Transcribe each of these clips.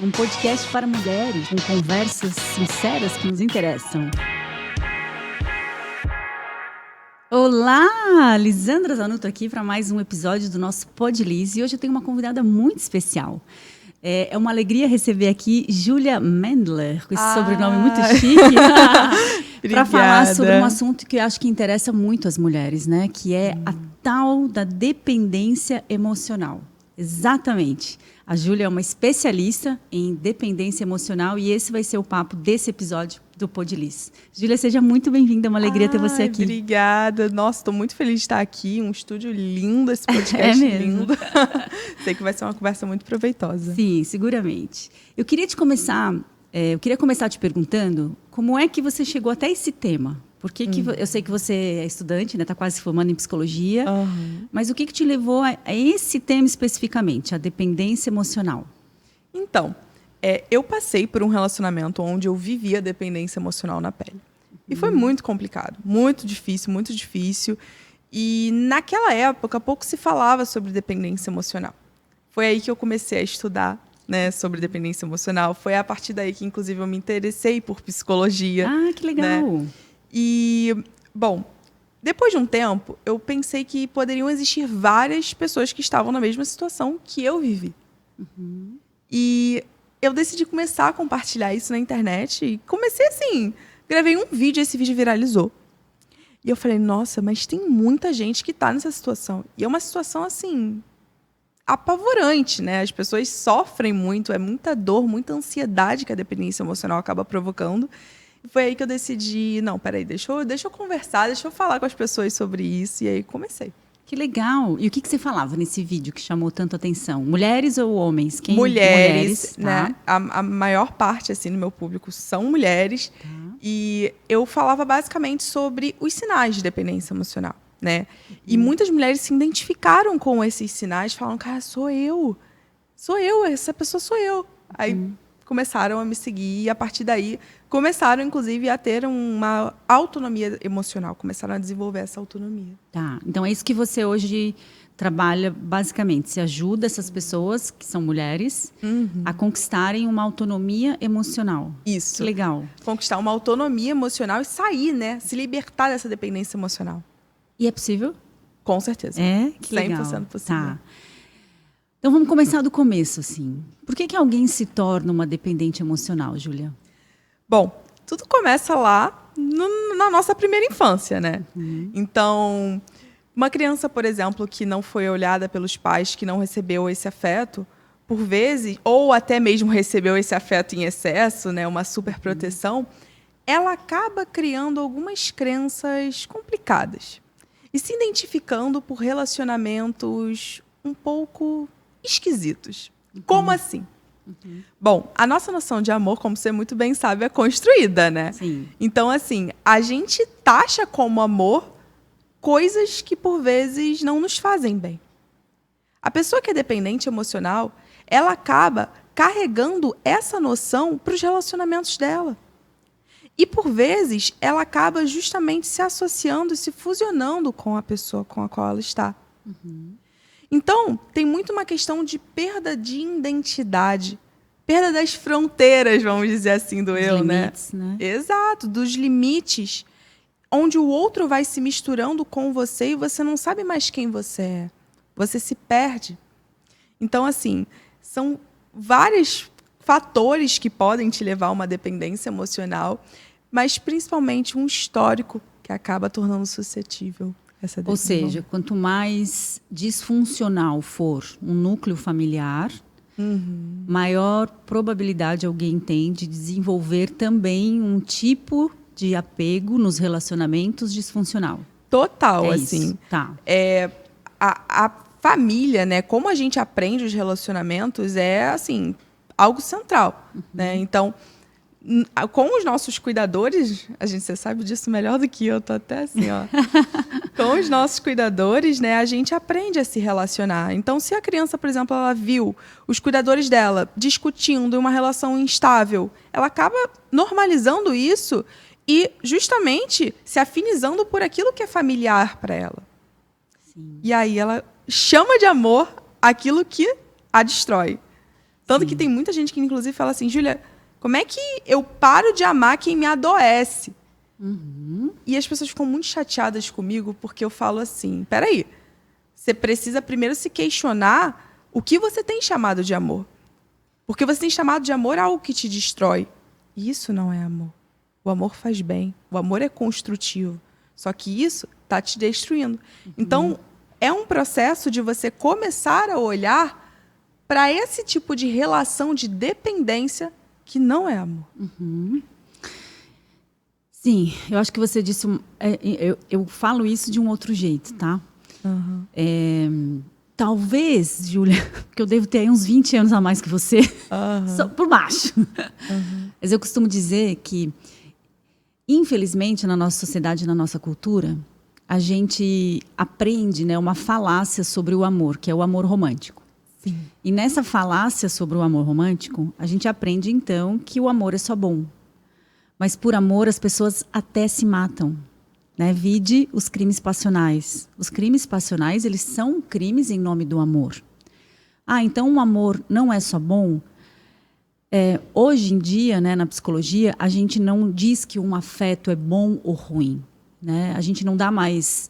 um podcast para mulheres com conversas sinceras que nos interessam. Olá, Lisandra Zanuto aqui para mais um episódio do nosso Podliz. E hoje eu tenho uma convidada muito especial. É uma alegria receber aqui Júlia Mendler, com esse sobrenome muito chique, para falar sobre um assunto que eu acho que interessa muito as mulheres, né? Que é a tal da dependência emocional. Exatamente. A Júlia é uma especialista em dependência emocional e esse vai ser o papo desse episódio do Podliz. Júlia, seja muito bem-vinda, é uma alegria ter você aqui. Obrigada. Nossa, estou muito feliz de estar aqui, um estúdio lindo, esse podcast lindo. Sei que vai ser uma conversa muito proveitosa. Sim, seguramente. Eu queria começar te perguntando como é que você chegou até esse tema? Porque eu sei que você é estudante, né? Está quase se formando em psicologia. Mas o que te levou a esse tema especificamente, a dependência emocional? Então, eu passei por um relacionamento onde eu vivia dependência emocional na pele. E foi muito complicado, muito difícil. E naquela época, pouco se falava sobre dependência emocional. Foi aí que eu comecei a estudar, né, sobre dependência emocional. Foi a partir daí que, inclusive, eu me interessei por psicologia. Ah, que legal! Né? E, bom, depois de um tempo, eu pensei que poderiam existir várias pessoas que estavam na mesma situação que eu vivi. E eu decidi começar a compartilhar isso na internet. E comecei assim, gravei um vídeo, esse vídeo viralizou. E eu falei, nossa, mas tem muita gente que está nessa situação. E é uma situação, assim, apavorante, né? As pessoas sofrem muito, é muita dor, muita ansiedade que a dependência emocional acaba provocando. Foi aí que eu decidi, não, peraí, deixa eu conversar, deixa eu falar com as pessoas sobre isso. E aí comecei. Que legal! E o que você falava nesse vídeo que chamou tanto a atenção? Mulheres ou homens? Mulheres, tá? né? A maior parte, assim, do meu público são mulheres. Tá. E eu falava basicamente sobre os sinais de dependência emocional, né? E muitas mulheres se identificaram com esses sinais, falam, cara, sou eu, essa pessoa sou eu. Aí começaram a me seguir e a partir daí começaram, inclusive, a ter uma autonomia emocional, começaram a desenvolver essa autonomia. Tá, então é isso que você hoje trabalha, basicamente. Você ajuda essas pessoas, que são mulheres, a conquistarem uma autonomia emocional. Isso. Que legal. Conquistar uma autonomia emocional e sair, né? Se libertar dessa dependência emocional. E é possível? Com certeza. É? Que legal. 100% possível. Tá. Então vamos começar do começo, assim. Por que alguém se torna uma dependente emocional, Júlia? Bom, tudo começa lá na nossa primeira infância, né? Então, uma criança, por exemplo, que não foi olhada pelos pais, que não recebeu esse afeto, por vezes, ou até mesmo recebeu esse afeto em excesso, né, uma superproteção, ela acaba criando algumas crenças complicadas e se identificando por relacionamentos um pouco esquisitos. Como assim? Bom, a nossa noção de amor, como você muito bem sabe, é construída, né? Sim. Então, assim, a gente taxa como amor coisas que, por vezes, não nos fazem bem. A pessoa que é dependente emocional, ela acaba carregando essa noção para os relacionamentos dela. E, por vezes, ela acaba justamente se associando e se fusionando com a pessoa com a qual ela está. Então, tem muito uma questão de perda de identidade, perda das fronteiras, vamos dizer assim, do eu, limites, né? Exato, dos limites, onde o outro vai se misturando com você e você não sabe mais quem você é. Você se perde. Então, assim, são vários fatores que podem te levar a uma dependência emocional, mas principalmente um histórico que acaba tornando suscetível. Ou seja, quanto mais disfuncional for um núcleo familiar, maior probabilidade alguém tem de desenvolver também um tipo de apego nos relacionamentos disfuncional. Total, É assim. Isso. Tá. A família, né? Como a gente aprende os relacionamentos é, assim, algo central, né? Então, com os nossos cuidadores, você sabe disso melhor do que eu, tô até assim, ó. Com os nossos cuidadores, né, a gente aprende a se relacionar. Então, se a criança, por exemplo, ela viu os cuidadores dela discutindo uma relação instável, ela acaba normalizando isso e justamente se afinizando por aquilo que é familiar para ela. Sim. E aí ela chama de amor aquilo que a destrói. Tanto que tem muita gente que, inclusive, fala assim, Júlia, como é que eu paro de amar quem me adoece? E as pessoas ficam muito chateadas comigo porque eu falo assim, peraí, você precisa primeiro se questionar o que você tem chamado de amor. Porque você tem chamado de amor algo que te destrói. E isso não é amor. O amor faz bem. O amor é construtivo. Só que isso está te destruindo. Então, é um processo de você começar a olhar para esse tipo de relação de dependência que não é amor. Sim, eu acho que você disse... eu falo isso de um outro jeito, tá? Talvez, Júlia, porque eu devo ter aí uns 20 anos a mais que você, só por baixo. Mas eu costumo dizer que, infelizmente, na nossa sociedade, na nossa cultura, a gente aprende, né, uma falácia sobre o amor, que é o amor romântico. Sim. E nessa falácia sobre o amor romântico, a gente aprende, então, que o amor é só bom. Mas por amor, as pessoas até se matam. Né? Vide os crimes passionais. Os crimes passionais, eles são crimes em nome do amor. Então o amor não é só bom? Hoje em dia, né, na psicologia, a gente não diz que um afeto é bom ou ruim. Né? A gente não dá mais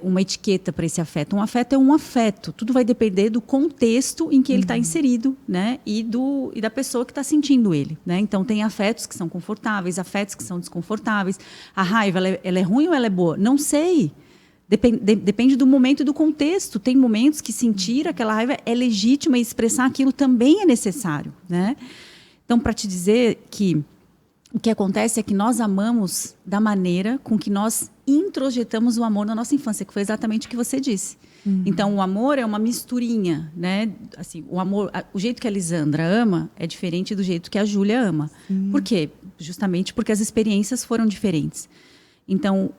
uma etiqueta para esse afeto. Um afeto é um afeto. Tudo vai depender do contexto em que ele está inserido, né? E da pessoa que está sentindo ele. Né? Então, tem afetos que são confortáveis, afetos que são desconfortáveis. A raiva, ela é ruim ou ela é boa? Não sei. Depende do momento e do contexto. Tem momentos que sentir aquela raiva é legítima e expressar aquilo também é necessário. Né? Então, para te dizer que o que acontece é que nós amamos da maneira com que nós introjetamos o amor na nossa infância, que foi exatamente o que você disse. Então, o amor é uma misturinha, né? Assim, o jeito que a Lisandra ama é diferente do jeito que a Júlia ama. Por quê? Justamente porque as experiências foram diferentes. Então,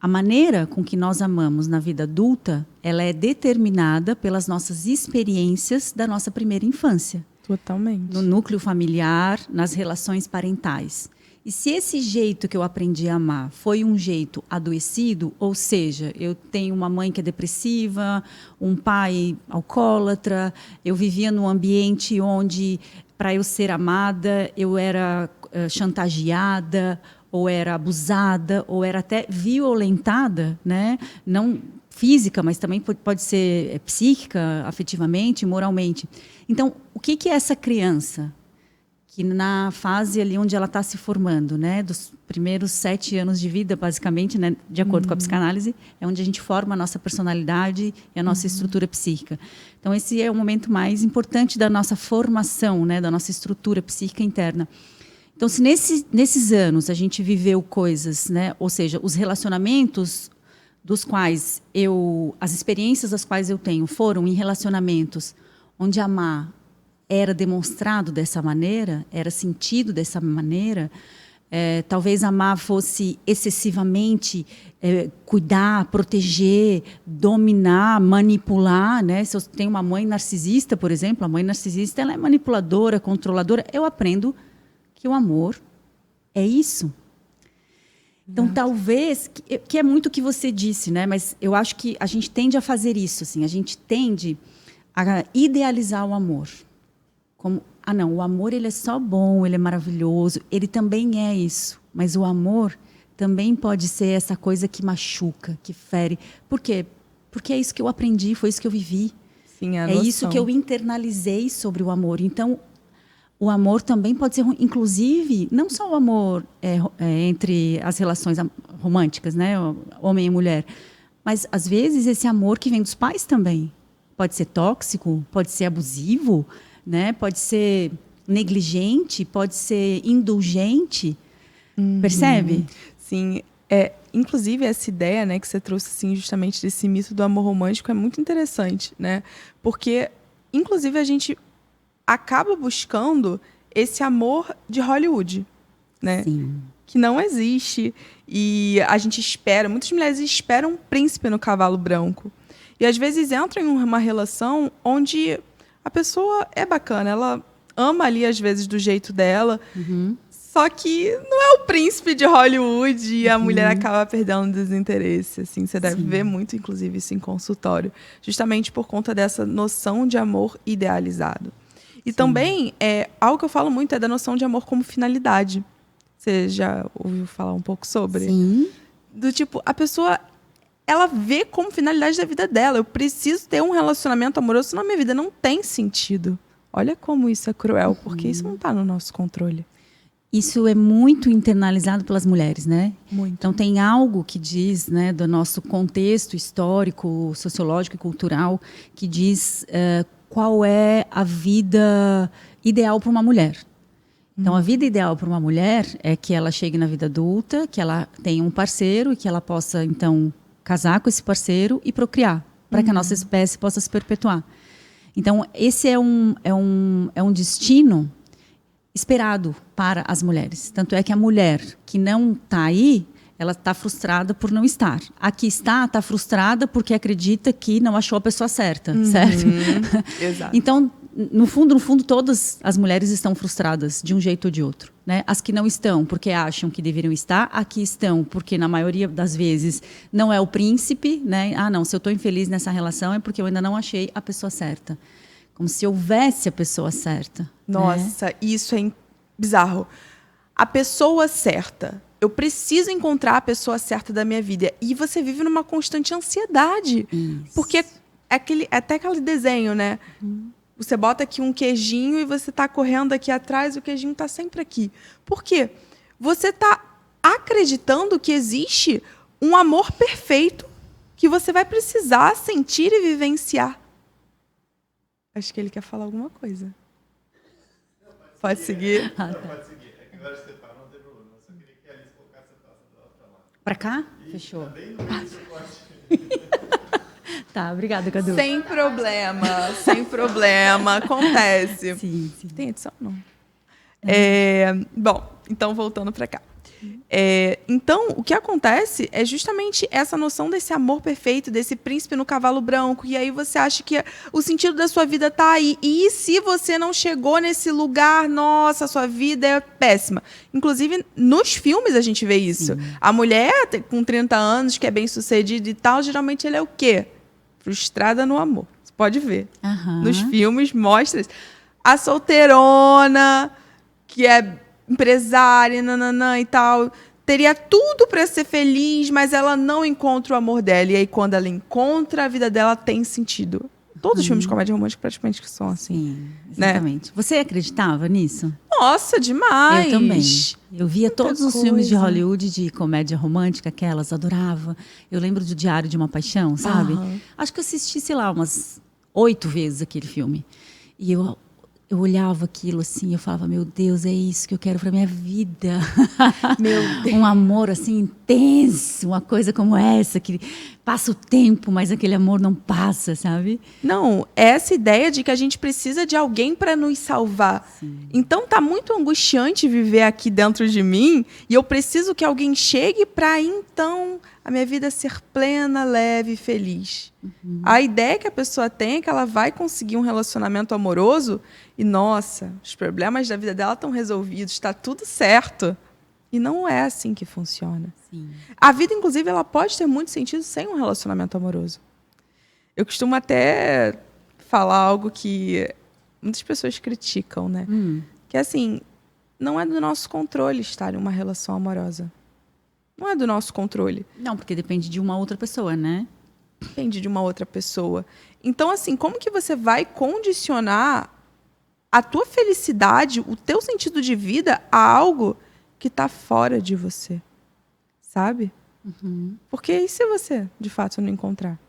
a maneira com que nós amamos na vida adulta, ela é determinada pelas nossas experiências da nossa primeira infância. Totalmente. No núcleo familiar, nas relações parentais. E se esse jeito que eu aprendi a amar foi um jeito adoecido, ou seja, eu tenho uma mãe que é depressiva, um pai alcoólatra, eu vivia num ambiente onde, para eu ser amada, eu era chantageada, ou era abusada, ou era até violentada, né? Não física, mas também pode ser psíquica, afetivamente, moralmente. Então, o que é essa criança? Que na fase ali onde ela está se formando, né, dos primeiros 7 anos de vida, basicamente, né, de acordo com a psicanálise, é onde a gente forma a nossa personalidade e a nossa estrutura psíquica. Então, esse é o momento mais importante da nossa formação, né, da nossa estrutura psíquica interna. Então, se nesses anos a gente viveu coisas, né, ou seja, os relacionamentos dos quais as experiências das quais eu tenho foram em relacionamentos onde amar era demonstrado dessa maneira, era sentido dessa maneira, talvez amar fosse excessivamente cuidar, proteger, dominar, manipular. Né? Se eu tenho uma mãe narcisista, por exemplo, a mãe narcisista ela é manipuladora, controladora, eu aprendo que o amor é isso. Então, talvez, que é muito o que você disse, né? Mas eu acho que a gente tende a fazer isso, assim, a gente tende a idealizar o amor. Como, não, o amor ele é só bom, ele é maravilhoso, ele também é isso. Mas o amor também pode ser essa coisa que machuca, que fere. Por quê? Porque é isso que eu aprendi, foi isso que eu vivi. Sim, a é noção. Isso que eu internalizei sobre o amor. Então, o amor também pode ser ruim. Inclusive, não só o amor entre as relações românticas, né, homem e mulher, mas, às vezes, esse amor que vem dos pais também. Pode ser tóxico, pode ser abusivo, né? Pode ser negligente, pode ser indulgente. Percebe? Sim. Inclusive, essa ideia, né, que você trouxe assim, justamente desse mito do amor romântico é muito interessante, né? Porque, inclusive, a gente acaba buscando esse amor de Hollywood, né? Sim. Que não existe. E a gente espera, muitas mulheres esperam um príncipe no cavalo branco. E, às vezes, entram em uma relação onde a pessoa é bacana, ela ama ali, às vezes, do jeito dela, só que não é o príncipe de Hollywood e a mulher acaba perdendo desinteresse. Assim, você deve ver muito, inclusive, isso em consultório, justamente por conta dessa noção de amor idealizado. E também, algo que eu falo muito é da noção de amor como finalidade. Você já ouviu falar um pouco sobre? Sim. Do tipo, a pessoa, ela vê como finalidade da vida dela. Eu preciso ter um relacionamento amoroso, senão a minha vida não tem sentido. Olha como isso é cruel, porque isso não está no nosso controle. Isso é muito internalizado pelas mulheres, né? Muito. Então, tem algo que diz, né, do nosso contexto histórico, sociológico e cultural, que diz qual é a vida ideal para uma mulher. Então, a vida ideal para uma mulher é que ela chegue na vida adulta, que ela tenha um parceiro e que ela possa, então, casar com esse parceiro e procriar, para que a nossa espécie possa se perpetuar. Então, esse é um destino esperado para as mulheres. Tanto é que a mulher que não está aí, ela está frustrada por não estar. A que está frustrada porque acredita que não achou a pessoa certa, certo? Exato. Então, no fundo, todas as mulheres estão frustradas de um jeito ou de outro, né? As que não estão porque acham que deveriam estar, aqui estão porque na maioria das vezes não é o príncipe, né? Ah, não, se eu estou infeliz nessa relação é porque eu ainda não achei a pessoa certa. Como se houvesse a pessoa certa. Nossa, né? isso é bizarro. A pessoa certa. Eu preciso encontrar a pessoa certa da minha vida. E você vive numa constante ansiedade. Isso. Porque até aquele desenho, né? Você bota aqui um queijinho e você está correndo aqui atrás, o queijinho está sempre aqui. Por quê? Você está acreditando que existe um amor perfeito que você vai precisar sentir e vivenciar. Acho que ele quer falar alguma coisa. Pode seguir? Ah, tá. Pode seguir. É que agora você parou, não tem problema. Eu só queria que a Alice colocasse a taça dela pra lá. Pra cá? Fechou. Bem no meio do corte. Tá, obrigada, Cadu. Sem problema, sem problema. Acontece. Sim. Tem edição? Não. Bom, então voltando para cá. Então, o que acontece é justamente essa noção desse amor perfeito, desse príncipe no cavalo branco, e aí você acha que o sentido da sua vida está aí. E se você não chegou nesse lugar, nossa, sua vida é péssima. Inclusive, nos filmes a gente vê isso. Sim. A mulher com 30 anos, que é bem-sucedida e tal, geralmente ela é o quê? Frustrada no amor. Você pode ver. Nos filmes mostra isso. A solteirona, que é empresária, nananã e tal, teria tudo para ser feliz, mas ela não encontra o amor dela. E aí, quando ela encontra, a vida dela tem sentido. Todos os filmes de comédia romântica praticamente que são assim. Sim, exatamente. Né? Você acreditava nisso? Nossa, demais! Eu também. Eu via todos os filmes de Hollywood de comédia romântica, aquelas, adorava. Eu lembro do Diário de uma Paixão, sabe? Acho que eu assisti, sei lá, umas 8 vezes aquele filme. E eu olhava aquilo assim, eu falava, meu Deus, é isso que eu quero para minha vida. Meu Deus. Um amor assim intenso, uma coisa como essa, que passa o tempo, mas aquele amor não passa, sabe? Não, essa ideia de que a gente precisa de alguém para nos salvar. Sim. Então tá muito angustiante viver aqui dentro de mim e eu preciso que alguém chegue para então a minha vida ser plena, leve e feliz. A ideia que a pessoa tem é que ela vai conseguir um relacionamento amoroso e, nossa, os problemas da vida dela estão resolvidos, está tudo certo. E não é assim que funciona. Sim. A vida, inclusive, ela pode ter muito sentido sem um relacionamento amoroso. Eu costumo até falar algo que muitas pessoas criticam, né? Que, assim, não é do nosso controle estar em uma relação amorosa. Não é do nosso controle. Não, porque depende de uma outra pessoa, né? Depende de uma outra pessoa. Então, assim, como que você vai condicionar a tua felicidade, o teu sentido de vida a algo que está fora de você? Sabe? Porque e se você, de fato, não encontrar?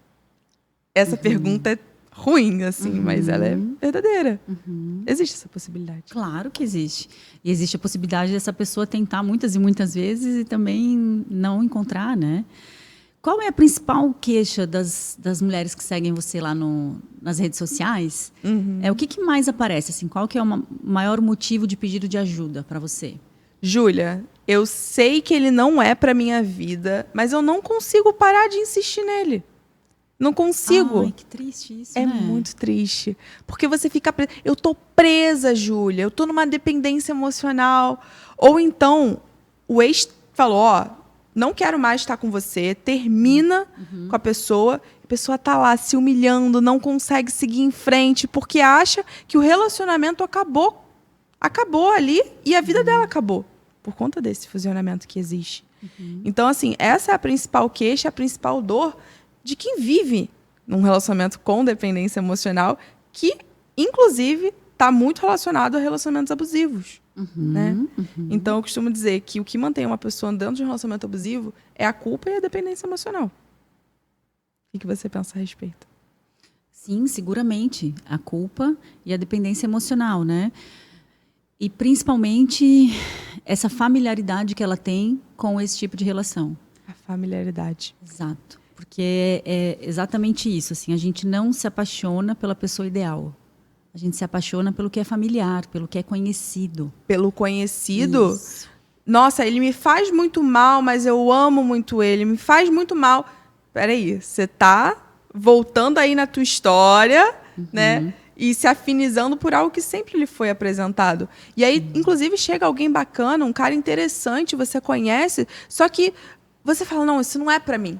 Essa pergunta é ruim, assim, mas ela é verdadeira. Existe essa possibilidade. Claro que existe. E existe a possibilidade dessa pessoa tentar muitas e muitas vezes e também não encontrar, né? Qual é a principal queixa das mulheres que seguem você lá nas redes sociais? O que mais aparece? Assim, qual que é o maior motivo de pedido de ajuda para você? Júlia, eu sei que ele não é para minha vida, mas eu não consigo parar de insistir nele. Não consigo. Ai, que triste isso, né? É muito triste. Porque você fica presa. Eu tô presa, Júlia. Eu tô numa dependência emocional. Ou então, o ex falou, não quero mais estar com você. Termina com a pessoa. pessoa tá lá se humilhando, não consegue seguir em frente, porque acha que o relacionamento acabou. Acabou ali e a vida dela acabou. Por conta desse fusionamento que existe. Então, assim, essa é a principal queixa, a principal dor de quem vive num relacionamento com dependência emocional, que, inclusive, está muito relacionado a relacionamentos abusivos. Né? Então, eu costumo dizer que o que mantém uma pessoa dentro de um relacionamento abusivo é a culpa e a dependência emocional. O que você pensa a respeito? Sim, seguramente. A culpa e a dependência emocional, né? E, principalmente, essa familiaridade que ela tem com esse tipo de relação. A familiaridade. Exato. Porque é exatamente isso. Assim, a gente não se apaixona pela pessoa ideal. A gente se apaixona pelo que é familiar, pelo que é conhecido. Pelo conhecido? Isso. Nossa, ele me faz muito mal, mas eu amo muito ele. Me faz muito mal. Peraí, você tá voltando aí na tua história, né? E se afinizando por algo que sempre lhe foi apresentado. E aí, inclusive, chega alguém bacana, um cara interessante, você conhece, só que você fala, não, isso não é pra mim.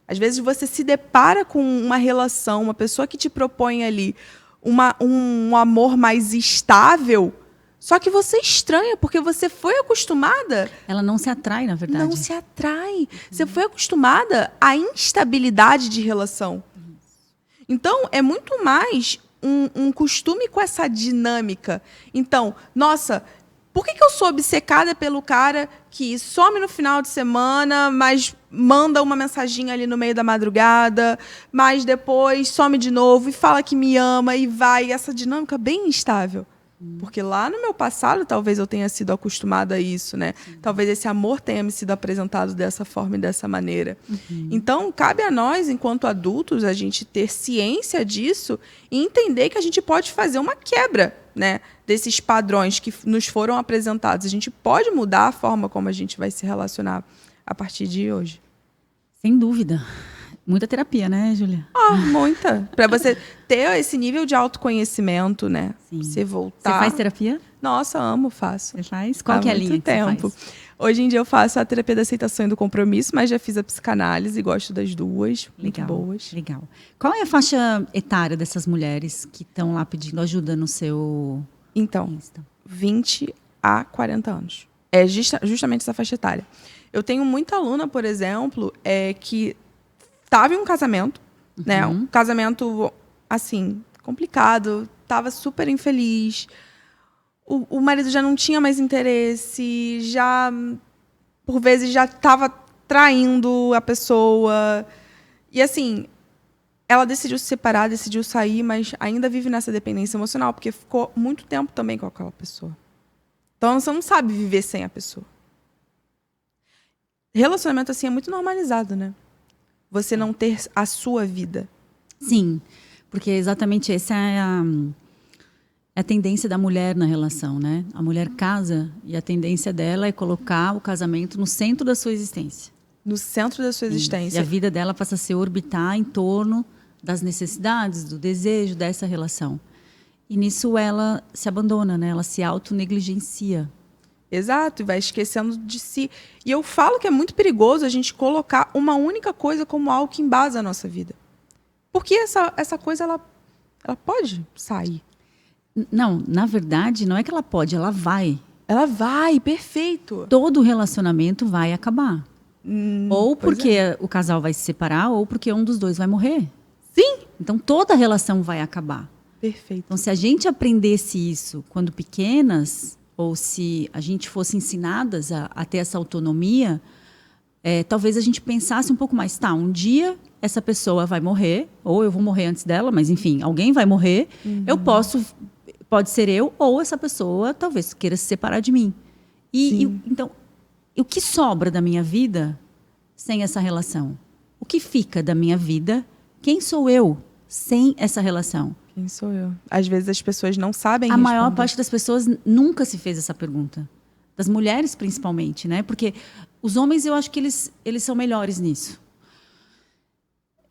Às vezes você se depara com uma relação, uma pessoa que te propõe ali um amor mais estável, só que você estranha, porque você foi acostumada... Ela não se atrai, na verdade. Não se atrai. Você foi acostumada à instabilidade de relação. Então, é muito mais um costume com essa dinâmica. Então, nossa, por que eu sou obcecada pelo cara que some no final de semana, mas manda uma mensaginha ali no meio da madrugada, mas depois some de novo e fala que me ama e vai. Essa dinâmica bem instável. Porque lá no meu passado, talvez eu tenha sido acostumada a isso, né? Talvez esse amor tenha me sido apresentado dessa forma e dessa maneira. Então, cabe a nós, enquanto adultos, a gente ter ciência disso e entender que a gente pode fazer uma quebra, né, desses padrões que nos foram apresentados. A gente pode mudar a forma como a gente vai se relacionar a partir de hoje. Sem dúvida. Muita terapia, né, Júlia? Muita. Para você ter esse nível de autoconhecimento, né? Sim. Você voltar... Você faz terapia? Nossa, amo, faço. Você faz? Qual que é a linha muito que você tempo. faz? Hoje em dia eu faço a terapia da aceitação e do compromisso, mas já fiz a psicanálise e gosto das duas. Muito boas. Legal. Qual é a faixa etária dessas mulheres que estão lá pedindo ajuda no seu Então, Insta? 20 a 40 anos. É justamente essa faixa etária. Eu tenho muita aluna, por exemplo, que estava em um casamento, né? Um casamento, assim, complicado, estava super infeliz. O marido já não tinha mais interesse, já, por vezes, já estava traindo a pessoa. E, assim, ela decidiu se separar, decidiu sair, mas ainda vive nessa dependência emocional, porque ficou muito tempo também com aquela pessoa. Então, você não sabe viver sem a pessoa. Relacionamento, assim, é muito normalizado, né? Você não ter a sua vida. Sim, porque exatamente essa é a tendência da mulher na relação, né? A mulher casa e a tendência dela é colocar o casamento no centro da sua existência. No centro da sua existência. E a vida dela passa a se orbitar em torno das necessidades, do desejo dessa relação. E nisso ela se abandona, né? Ela se autonegligencia. Exato, e vai esquecendo de si. E eu falo que é muito perigoso a gente colocar uma única coisa como algo que embasa a nossa vida. Porque essa coisa, ela pode sair. Não, na verdade, não é que ela pode, ela vai. Ela vai, perfeito. Todo relacionamento vai acabar. Ou porque o casal vai se separar, ou porque um dos dois vai morrer. Sim. Então, toda relação vai acabar. Perfeito. Então, se a gente aprendesse isso quando pequenas, ou se a gente fosse ensinadas a ter essa autonomia, talvez a gente pensasse um pouco mais. Tá, um dia essa pessoa vai morrer, ou eu vou morrer antes dela, mas enfim, alguém vai morrer. Pode ser eu, ou essa pessoa talvez queira se separar de mim. Então, o que sobra da minha vida sem essa relação? O que fica da minha vida? Quem sou eu sem essa relação? Quem sou eu? Às vezes as pessoas não sabem A responder. maior parte das pessoas nunca se fez essa pergunta. Das mulheres, principalmente, né? Porque os homens, eu acho que eles são melhores nisso.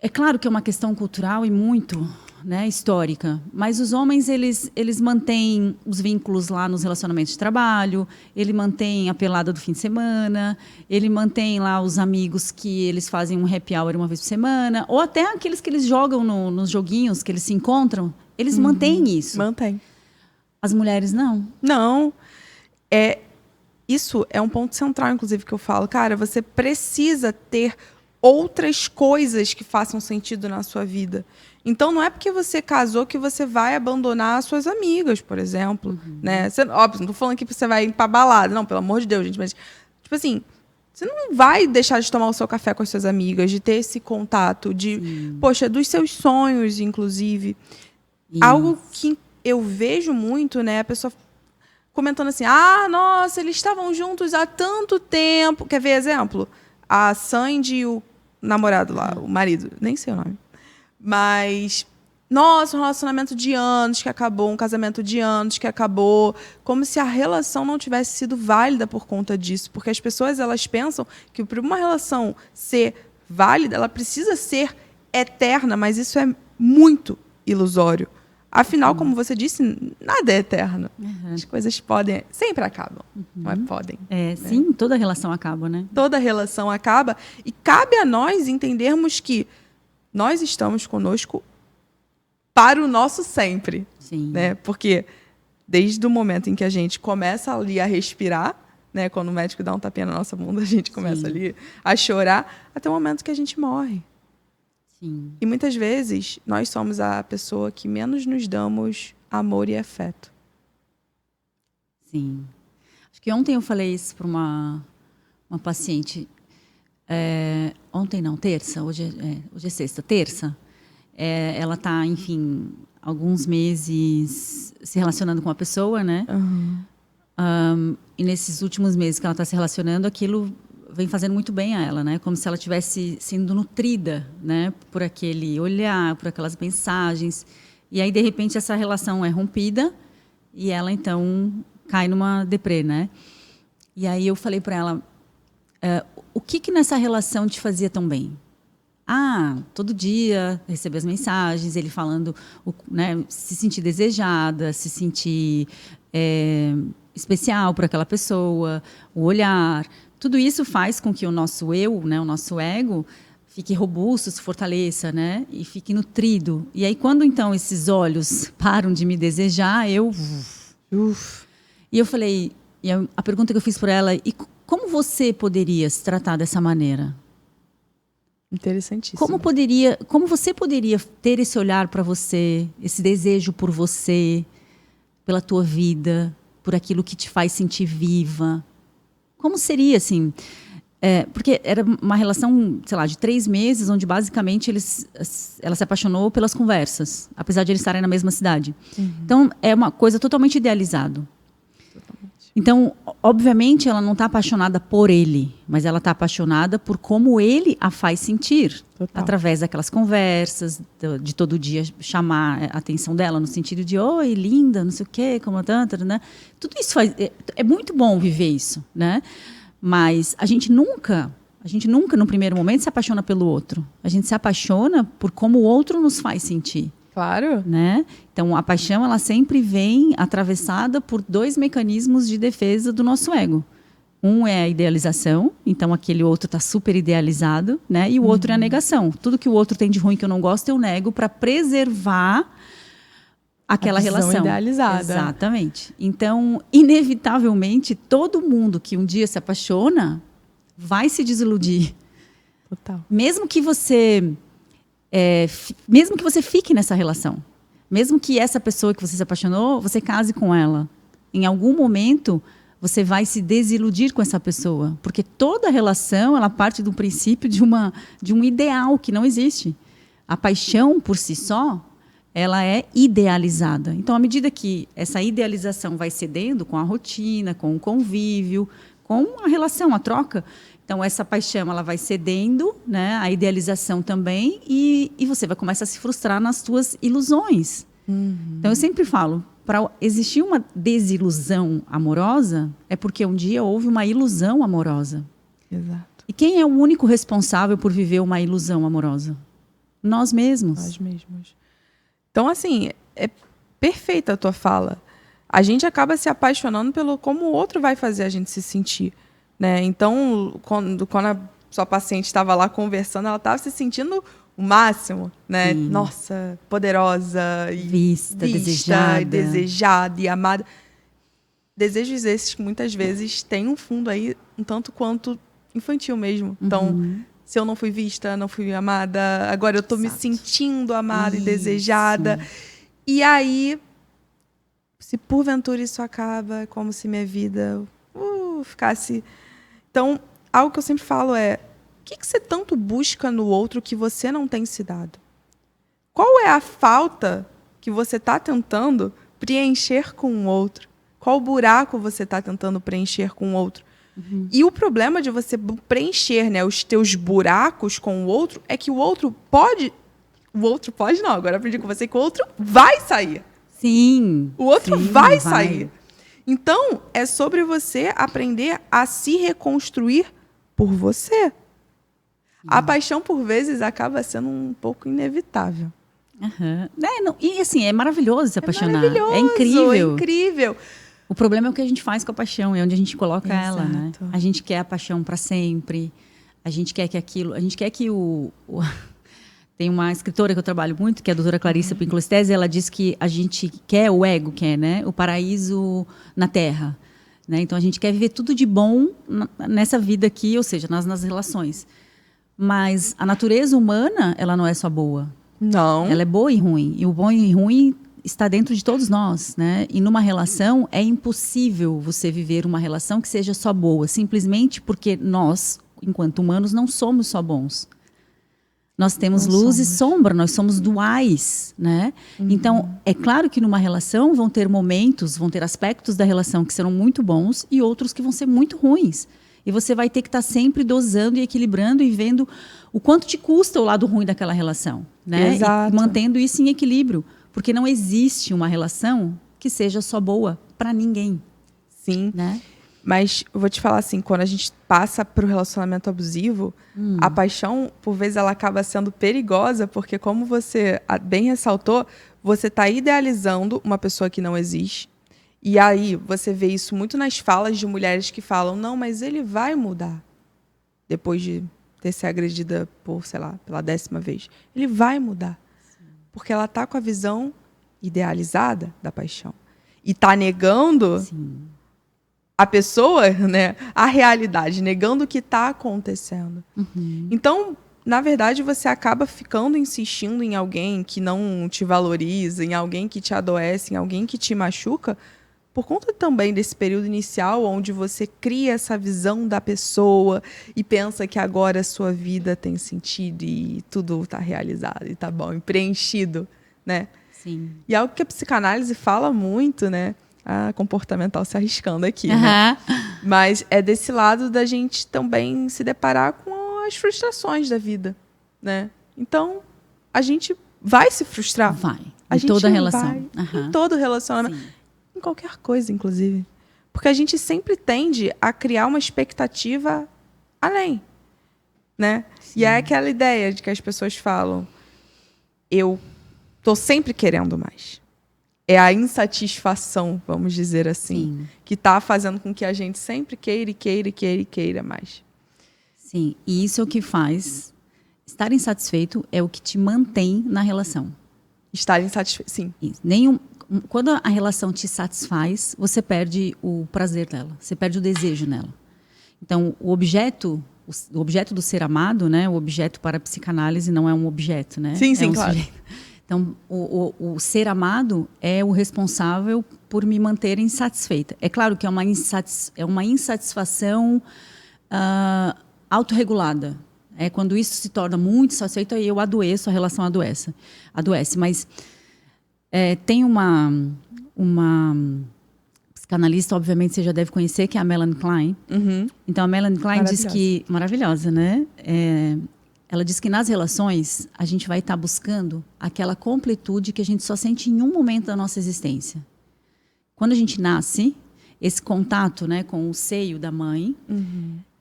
É claro que é uma questão cultural e muito né, histórica. Mas os homens, eles mantêm os vínculos lá nos relacionamentos de trabalho, ele mantém a pelada do fim de semana, ele mantém lá os amigos que eles fazem um happy hour uma vez por semana, ou até aqueles que eles jogam nos joguinhos, que eles se encontram, eles mantêm isso. Mantém. As mulheres não. Não. Isso é um ponto central, inclusive, que eu falo. Cara, você precisa ter outras coisas que façam sentido na sua vida. Então, não é porque você casou que você vai abandonar as suas amigas, por exemplo. Né? Óbvio, não tô falando que você vai ir pra balada. Não, pelo amor de Deus, gente. Mas, tipo assim, você não vai deixar de tomar o seu café com as suas amigas, de ter esse contato, poxa, dos seus sonhos, inclusive. Isso. Algo que eu vejo muito, né? A pessoa comentando assim, nossa, eles estavam juntos há tanto tempo. Quer ver exemplo? A Sandy e o namorado lá, o marido, nem sei o nome. Mas, nossa, um relacionamento de anos que acabou, um casamento de anos que acabou, como se a relação não tivesse sido válida por conta disso. Porque as pessoas, elas pensam que para uma relação ser válida, ela precisa ser eterna, mas isso é muito ilusório. Afinal, como você disse, nada é eterno. As coisas podem, sempre acabam, não é podem. Sim, toda relação acaba, né? Toda relação acaba e cabe a nós entendermos que nós estamos conosco para o nosso sempre. Sim. Né? Porque desde o momento em que a gente começa ali a respirar, né? Quando o médico dá um tapinha na nossa bunda, a gente começa ali a chorar, até o momento que a gente morre. Sim. E muitas vezes nós somos a pessoa que menos nos damos amor e afeto. Sim. Acho que ontem eu falei isso para uma paciente. Ontem não, terça. Hoje é sexta. Terça. Ela está, enfim, alguns meses se relacionando com uma pessoa, né? E nesses últimos meses que ela está se relacionando, aquilo vem fazendo muito bem a ela, né? Como se ela estivesse sendo nutrida, né? Por aquele olhar, por aquelas mensagens. E aí, de repente, essa relação é rompida e ela, então, cai numa deprê, né? E aí eu falei para ela, o que nessa relação te fazia tão bem? Todo dia receber as mensagens, ele falando, né? Se sentir desejada, se sentir especial por aquela pessoa, o olhar. Tudo isso faz com que o nosso eu, né, o nosso ego, fique robusto, se fortaleça, né, e fique nutrido. E aí, quando, então, esses olhos param de me desejar, eu... E eu falei... a pergunta que eu fiz para ela, e como você poderia se tratar dessa maneira? Interessantíssimo. Como você poderia ter esse olhar para você, esse desejo por você, pela tua vida, por aquilo que te faz sentir viva? Como seria, assim? Porque era uma relação, sei lá, de 3 meses, onde basicamente ela se apaixonou pelas conversas, apesar de eles estarem na mesma cidade. Então, é uma coisa totalmente idealizada. Então, obviamente, ela não está apaixonada por ele, mas ela está apaixonada por como ele a faz sentir. Total. Através daquelas conversas, de todo dia chamar a atenção dela, no sentido de, oi, linda, não sei o quê, como tanto, né? Tudo isso é muito bom viver isso, né? Mas a gente nunca, no primeiro momento, se apaixona pelo outro. A gente se apaixona por como o outro nos faz sentir. Claro. Né? Então, a paixão, ela sempre vem atravessada por 2 mecanismos de defesa do nosso ego. Um é a idealização, então aquele outro está super idealizado, né? E o outro é a negação. Tudo que o outro tem de ruim que eu não gosto, eu nego para preservar aquela relação idealizada. Exatamente. Então, inevitavelmente, todo mundo que um dia se apaixona vai se desiludir. Total. Mesmo que você fique nessa relação, mesmo que essa pessoa que você se apaixonou, você case com ela, em algum momento você vai se desiludir com essa pessoa, porque toda relação ela parte do princípio de um ideal que não existe. A paixão por si só, ela é idealizada. Então, à medida que essa idealização vai cedendo com a rotina, com o convívio, com a relação, a troca, então essa paixão ela vai cedendo, né? A idealização também, e você vai começar a se frustrar nas suas ilusões. Então eu sempre falo, para existir uma desilusão amorosa, é porque um dia houve uma ilusão amorosa. Exato. E quem é o único responsável por viver uma ilusão amorosa? Nós mesmos. Nós mesmos. Então, assim, é perfeita a tua fala. A gente acaba se apaixonando pelo como o outro vai fazer a gente se sentir, né? Então, quando a sua paciente estava lá conversando, ela estava se sentindo o máximo, né? Sim. Nossa, poderosa e Vista, desejada. e desejada e amada. Desejos esses que muitas vezes têm um fundo aí um tanto quanto infantil mesmo. Então, se eu não fui vista, não fui amada, agora eu tô me Exato. sentindo amada e Isso. desejada. E aí, se porventura isso acaba, é como se minha vida ficasse... Então, algo que eu sempre falo é, o que você tanto busca no outro que você não tem se dado? Qual é a falta que você está tentando preencher com o outro? Qual buraco você está tentando preencher com o outro? E o problema de você preencher, né, os teus buracos com o outro é que o outro pode... O outro pode não, agora eu aprendi com você que o outro vai sair. Sim. O outro sim, vai sair. Então, é sobre você aprender a se reconstruir por você. A paixão, por vezes, acaba sendo um pouco inevitável. Aham. E assim, é maravilhoso se apaixonar. Maravilhoso, É incrível. é incrível. O problema é o que a gente faz com a paixão, é onde a gente coloca ela, né? Exato. A gente quer a paixão para sempre. A gente quer que aquilo... A gente quer que Tem uma escritora que eu trabalho muito, que é a doutora Clarissa Pincolestese, ela diz que a gente quer, o ego quer, né? O paraíso na Terra. Né? Então, a gente quer viver tudo de bom nessa vida aqui, ou seja, nas relações. Mas a natureza humana, ela não é só boa. Não. Ela é boa e ruim. E o bom e ruim está dentro de todos nós, né? E numa relação, é impossível você viver uma relação que seja só boa, simplesmente porque nós, enquanto humanos, não somos só bons. Nós temos luz e sombra, nós somos duais, né? Então, é claro que numa relação vão ter momentos, vão ter aspectos da relação que serão muito bons e outros que vão ser muito ruins. E você vai ter que estar sempre dosando e equilibrando e vendo o quanto te custa o lado ruim daquela relação, né? Exato. E mantendo isso em equilíbrio, porque não existe uma relação que seja só boa para ninguém, Sim. né? Mas eu vou te falar assim, quando a gente passa para o relacionamento abusivo, a paixão, por vezes, ela acaba sendo perigosa, porque como você bem ressaltou, você está idealizando uma pessoa que não existe. E aí você vê isso muito nas falas de mulheres que falam, não, mas ele vai mudar. Depois de ter sido agredida por, sei lá, pela 10ª vez. Ele vai mudar. Sim. Porque ela está com a visão idealizada da paixão. E está negando... Sim. A pessoa, né, a realidade, negando o que está acontecendo. Então, na verdade, você acaba ficando insistindo em alguém que não te valoriza, em alguém que te adoece, em alguém que te machuca, por conta também desse período inicial onde você cria essa visão da pessoa e pensa que agora a sua vida tem sentido e tudo está realizado e está bom, e preenchido, né? Sim. E algo que a psicanálise fala muito, né? A comportamental se arriscando aqui, né? Mas é desse lado da gente também se deparar com as frustrações da vida, né? Então, a gente vai se frustrar. Vai. A Em gente toda relação. Vai, em todo relacionamento. Sim. Em qualquer coisa, inclusive. Porque a gente sempre tende a criar uma expectativa além, né? Sim. E é aquela ideia de que as pessoas falam, eu tô sempre querendo mais. É a insatisfação, vamos dizer assim, Sim. que está fazendo com que a gente sempre queira mais. Sim, e isso é o que faz. Estar insatisfeito é o que te mantém na relação. Estar insatisfeito, sim. Isso. Quando a relação te satisfaz, você perde o prazer dela, você perde o desejo nela. Então, o objeto do ser amado, né? O objeto para a psicanálise não é um objeto, né? Sim, é um claro. sujeito. Então, o ser amado é o responsável por me manter insatisfeita. É claro que é uma insatisfação autorregulada. É quando isso se torna muito insatisfeito, aí eu adoeço, a relação adoece. Mas tem uma psicanalista, obviamente você já deve conhecer, que é a Melanie Klein. Então, a Melanie Klein diz que... Maravilhosa, né? Ela diz que nas relações, a gente vai estar buscando aquela completude que a gente só sente em um momento da nossa existência. Quando a gente nasce, esse contato, né, com o seio da mãe,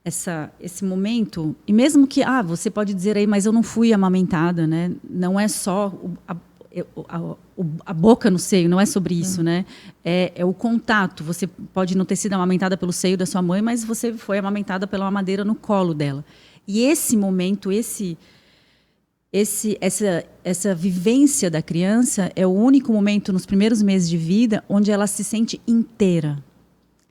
esse momento... E mesmo que... você pode dizer aí, mas eu não fui amamentada, né? Não é só... a boca no seio, não é sobre isso, né? É o contato. Você pode não ter sido amamentada pelo seio da sua mãe, mas você foi amamentada pela mamadeira no colo dela. E esse momento, essa vivência da criança é o único momento nos primeiros meses de vida onde ela se sente inteira.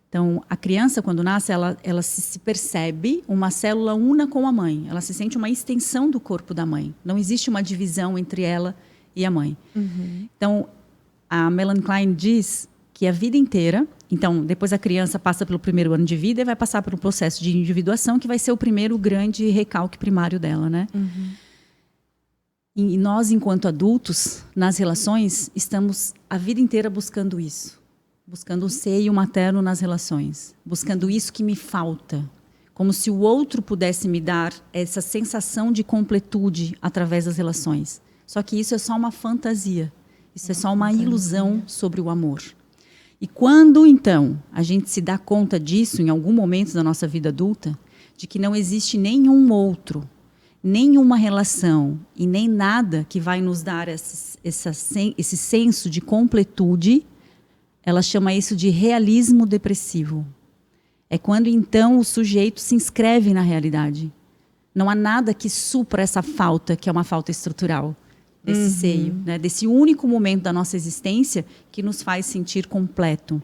Então, a criança, quando nasce, ela se percebe uma célula una com a mãe. Ela se sente uma extensão do corpo da mãe. Não existe uma divisão entre ela e a mãe. Uhum. Então, a Melanie Klein diz que a vida inteira... Então, depois a criança passa pelo primeiro ano de vida e vai passar pelo processo de individuação, que vai ser o primeiro grande recalque primário dela, né? Uhum. E nós, enquanto adultos, nas relações, estamos a vida inteira buscando isso. Buscando o seio materno nas relações. Buscando isso que me falta. Como se o outro pudesse me dar essa sensação de completude através das relações. Só que isso é só uma fantasia. Isso é só uma ilusão sobre o amor. E quando, então, a gente se dá conta disso, em algum momento da nossa vida adulta, de que não existe nenhum outro, nenhuma relação e nem nada que vai nos dar esse senso de completude, ela chama isso de realismo depressivo. É quando, então, o sujeito se inscreve na realidade. Não há nada que supra essa falta, que é uma falta estrutural, desse seio, né? Desse único momento da nossa existência que nos faz sentir completo.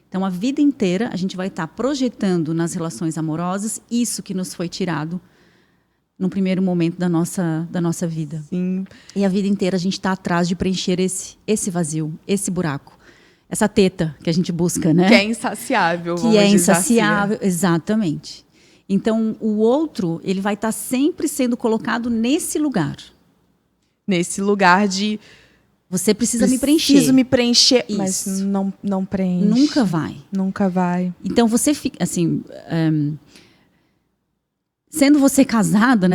Então, a vida inteira, a gente vai estar projetando nas relações amorosas isso que nos foi tirado no primeiro momento da nossa vida. Sim. E a vida inteira a gente está atrás de preencher esse vazio, esse buraco. Essa teta que a gente busca, né? Que é insaciável, que é insaciável, exatamente. Então, o outro, ele vai estar sempre sendo colocado nesse lugar. Nesse lugar de... Você precisa me preencher. Preciso me preencher, isso. Mas não preenche. Nunca vai. Nunca vai. Então, você fica, assim... sendo você casada,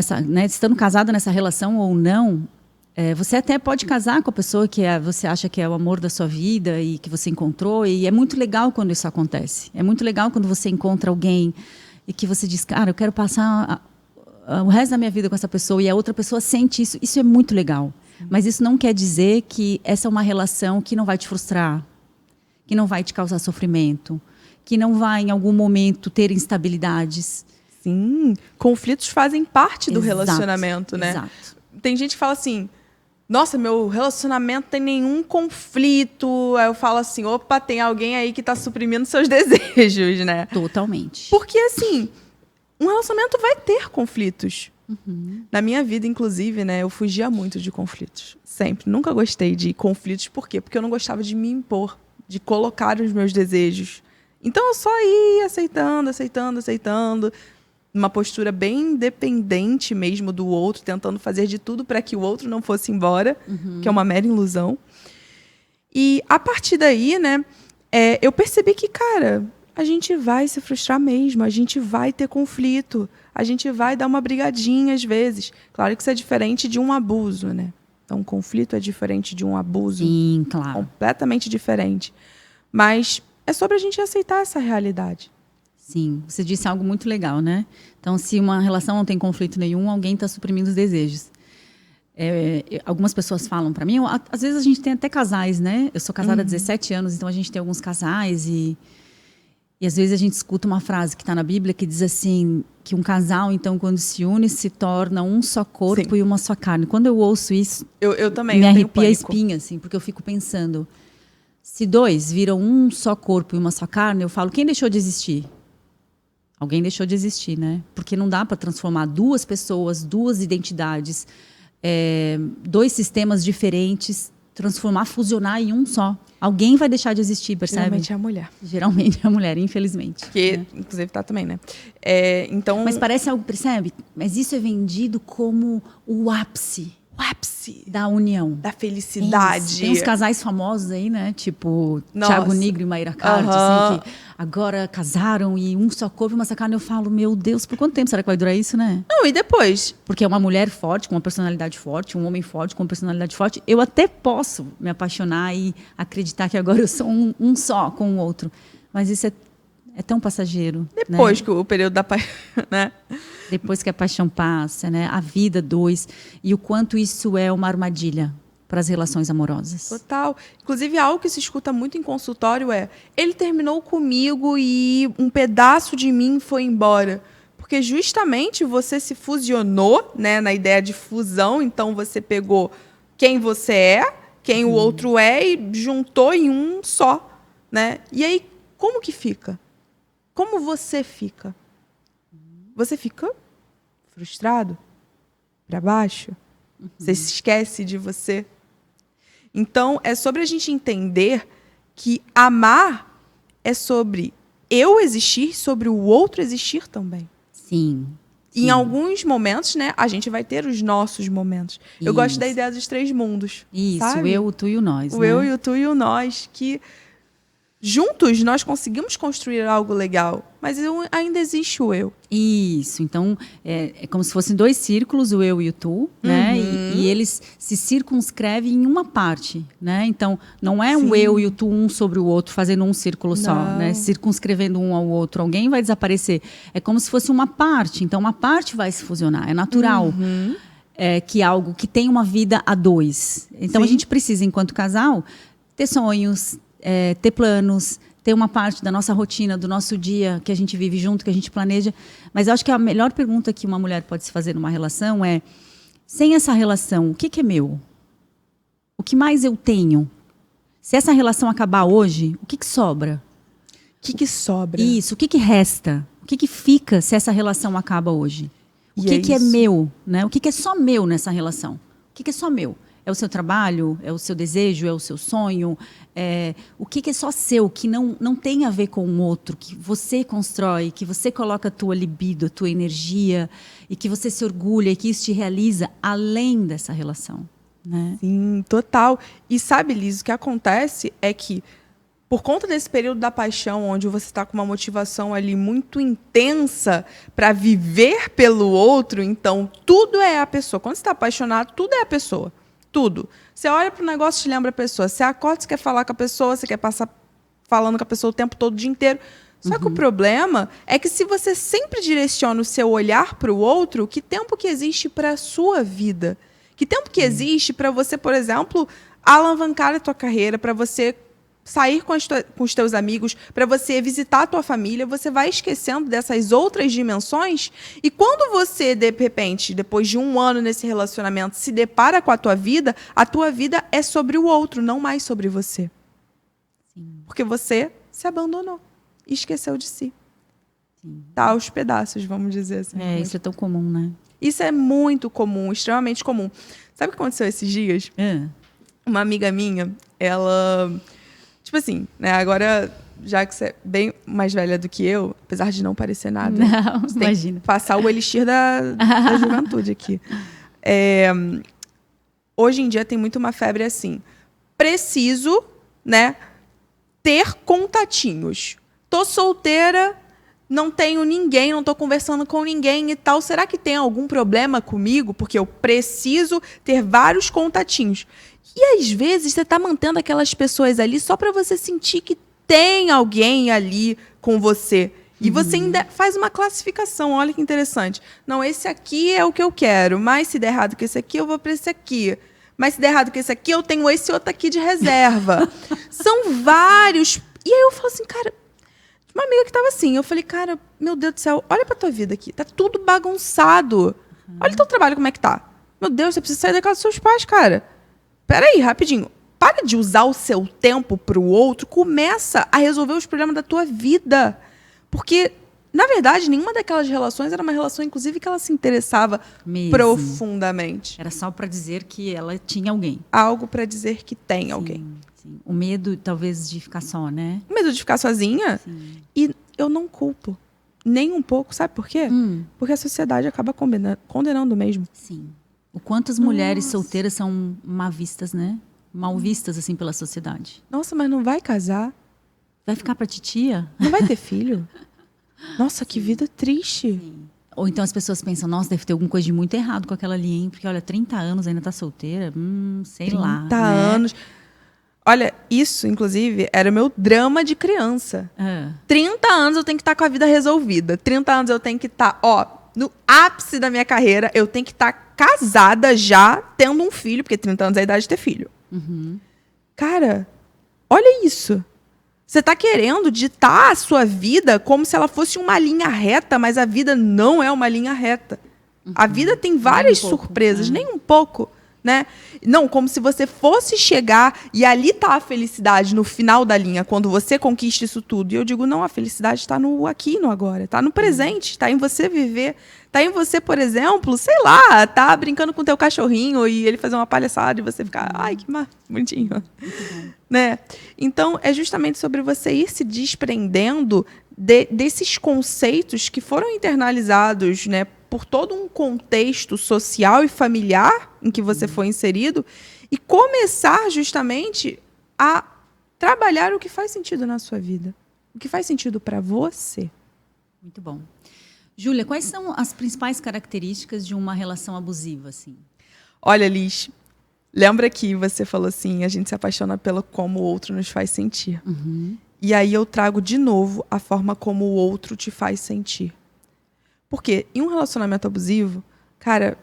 estando casada nessa relação ou não... você até pode casar com a pessoa que você acha que é o amor da sua vida e que você encontrou. E é muito legal quando isso acontece. É muito legal quando você encontra alguém e que você diz, cara, eu quero passar o resto da minha vida com essa pessoa. E a outra pessoa sente isso. Isso é muito legal. Mas isso não quer dizer que essa é uma relação que não vai te frustrar, que não vai te causar sofrimento, que não vai, em algum momento, ter instabilidades. Sim, conflitos fazem parte do relacionamento, né? Exato. Tem gente que fala assim... Nossa, meu relacionamento tem nenhum conflito. Aí eu falo assim, opa, tem alguém aí que está suprimindo seus desejos, né? Totalmente. Porque, assim, um relacionamento vai ter conflitos. Uhum. Na minha vida, inclusive, né, eu fugia muito de conflitos. Sempre. Nunca gostei de conflitos. Por quê? Porque eu não gostava de me impor, de colocar os meus desejos. Então, eu só ia aceitando. Uma postura bem dependente mesmo do outro, tentando fazer de tudo para que o outro não fosse embora, que é uma mera ilusão. E a partir daí, né, eu percebi que, cara, a gente vai se frustrar mesmo, a gente vai ter conflito, a gente vai dar uma brigadinha às vezes. Claro que isso é diferente de um abuso, né? Então, um conflito é diferente de um abuso. Sim, claro. Completamente diferente. Mas é sobre a gente aceitar essa realidade. Sim, você disse algo muito legal, né? Então, se uma relação não tem conflito nenhum, alguém está suprimindo os desejos. Algumas pessoas falam para mim, às vezes a gente tem até casais, né? Eu sou casada há 17 anos, então a gente tem alguns casais e às vezes a gente escuta uma frase que está na Bíblia que diz assim, que um casal, então, quando se une, se torna um só corpo. Sim. E uma só carne. Quando eu ouço isso, eu também, me arrepia a espinha, assim, porque eu fico pensando, se dois viram um só corpo e uma só carne, eu falo, quem deixou de existir? Alguém deixou de existir, né? Porque não dá para transformar duas pessoas, duas identidades, dois sistemas diferentes, fusionar em um só. Alguém vai deixar de existir, percebe? Geralmente é a mulher. Geralmente é a mulher, infelizmente. Que, inclusive, tá também, né? Então... Mas parece algo, percebe? Mas isso é vendido como o ápice. O ápice da união. Da felicidade. Isso. Tem uns casais famosos aí, né? Tipo, Thiago Nigro e Mayra Card, assim, que agora casaram e um só corpo e uma só carne. Eu falo, meu Deus, por quanto tempo será que vai durar isso, né? Não, e depois? Porque é uma mulher forte, com uma personalidade forte, um homem forte, com uma personalidade forte. Eu até posso me apaixonar e acreditar que agora eu sou um só com o outro. Mas isso é tão passageiro. Depois, né? que o período da paixão, né? Depois que a paixão passa, né? A vida dois. E o quanto isso é uma armadilha. para as relações amorosas. Total. Inclusive, algo que se escuta muito em consultório é: ele terminou comigo e um pedaço de mim foi embora. Porque justamente você se fusionou, né, na ideia de fusão. Então, você pegou quem você é, quem o outro é e juntou em um só, né? E aí, como que fica? Como você fica? Você fica frustrado? Para baixo? Você se esquece de você? Então, é sobre a gente entender que amar é sobre eu existir, sobre o outro existir também. Sim. Em alguns momentos, né, a gente vai ter os nossos momentos. Eu gosto da ideia dos 3 mundos. Isso, sabe? o eu, o tu e o nós. O né? eu e o tu e o nós, que juntos nós conseguimos construir algo legal, mas ainda existe o eu. Isso, então é como se fossem 2 círculos, o eu e o tu, né? E eles se circunscrevem em uma parte, né? Então, não é o eu e o tu um sobre o outro, fazendo um círculo só, né? Circunscrevendo um ao outro. Alguém vai desaparecer. É como se fosse uma parte. Então, uma parte vai se fusionar. É natural. Que algo que tem uma vida a 2. Então, a gente precisa, enquanto casal, ter sonhos, ter planos, ter uma parte da nossa rotina, do nosso dia que a gente vive junto, que a gente planeja. Mas eu acho que a melhor pergunta que uma mulher pode se fazer numa relação é: sem essa relação, o que é meu? O que mais eu tenho? Se essa relação acabar hoje, o que sobra? O que sobra? Isso, o que resta? O que fica se essa relação acaba hoje? O que é meu? Né? O que é só meu nessa relação? O que é só meu? É o seu trabalho? É o seu desejo? É o seu sonho? O que é só seu, que não tem a ver com o outro, que você constrói, que você coloca a tua libido, a tua energia, e que você se orgulha, e que isso te realiza além dessa relação. Né? Sim, total. E sabe, Liz, o que acontece é que, por conta desse período da paixão, onde você está com uma motivação ali muito intensa para viver pelo outro, então tudo é a pessoa. Quando você está apaixonado, tudo é a pessoa. Tudo. Você olha para o negócio e te lembra a pessoa. Você acorda, você quer falar com a pessoa, você quer passar falando com a pessoa o tempo todo, o dia inteiro. Só que o problema é que se você sempre direciona o seu olhar para o outro, que tempo que existe para a sua vida? Que tempo que existe para você, por exemplo, alavancar a tua carreira, para você sair com os teus amigos, para você visitar a tua família? Você vai esquecendo dessas outras dimensões, e quando você, de repente, depois de 1 ano nesse relacionamento, se depara com a tua vida é sobre o outro, não mais sobre você. Sim. Porque você se abandonou e esqueceu de si. Sim. Tá aos pedaços, vamos dizer assim. Isso é tão comum, né? Isso é muito comum, extremamente comum. Sabe o que aconteceu esses dias? Uma amiga minha, ela... Tipo assim, né? Agora, já que você é bem mais velha do que eu, apesar de não parecer nada, não, você imagina. tem que passar o elixir da juventude aqui. Hoje em dia tem muito uma febre assim. Preciso, né, ter contatinhos. Tô solteira, não tenho ninguém, não tô conversando com ninguém e tal. Será que tem algum problema comigo? Porque eu preciso ter vários contatinhos. E às vezes você está mantendo aquelas pessoas ali só para você sentir que tem alguém ali com você. E você ainda faz uma classificação. Olha que interessante. Não, esse aqui é o que eu quero. Mas se der errado com esse aqui, eu vou para esse aqui. Mas se der errado com esse aqui, eu tenho esse outro aqui de reserva. São vários. E aí eu falo assim, cara... Uma amiga que estava assim. Eu falei, cara, meu Deus do céu, olha para tua vida aqui. Tá tudo bagunçado. Olha o teu trabalho, como é que tá. Meu Deus, você precisa sair da casa dos seus pais, cara. Peraí, rapidinho. Para de usar o seu tempo para o outro. Começa a resolver os problemas da tua vida. Porque, na verdade, nenhuma daquelas relações era uma relação, inclusive, que ela se interessava profundamente. Era só para dizer que ela tinha alguém. Algo para dizer que tem alguém. Sim. O medo, talvez, de ficar só, né? O medo de ficar sozinha. Sim. E eu não culpo. Nem um pouco. Sabe por quê? Porque a sociedade acaba condenando mesmo. Sim. O quanto as mulheres solteiras são mal vistas, né? Mal vistas, assim, pela sociedade. Nossa, mas não vai casar? Vai ficar pra titia? Não vai ter filho? Nossa, que vida triste. Sim. Ou então as pessoas pensam, nossa, deve ter alguma coisa de muito errado com aquela ali, hein? Porque, olha, 30 anos ainda tá solteira. Sei lá. 30 anos. Olha, isso, inclusive, era o meu drama de criança. 30 anos eu tenho que estar com a vida resolvida. 30 anos eu tenho que estar, no ápice da minha carreira, eu tenho que estar casada já, tendo um filho, porque 30 anos é a idade de ter filho. Cara, olha isso. Você está querendo ditar a sua vida como se ela fosse uma linha reta, mas a vida não é uma linha reta. A vida tem várias surpresas, nem um pouco, né? Não, como se você fosse chegar e ali tá a felicidade no final da linha, quando você conquista isso tudo. E eu digo, não, a felicidade está no aqui, no agora, está no presente, está em você viver. Está em você, por exemplo, sei lá, tá brincando com o teu cachorrinho e ele fazer uma palhaçada e você ficar, ai, que bonitinho. Né? Então, é justamente sobre você ir se desprendendo desses conceitos que foram internalizados, né, por todo um contexto social e familiar em que você foi inserido e começar justamente a trabalhar o que faz sentido na sua vida, o que faz sentido para você. Muito bom. Júlia, quais são as principais características de uma relação abusiva, assim? Olha, Liz, lembra que você falou assim, a gente se apaixona pelo como o outro nos faz sentir. E aí eu trago de novo a forma como o outro te faz sentir. Porque em um relacionamento abusivo, cara,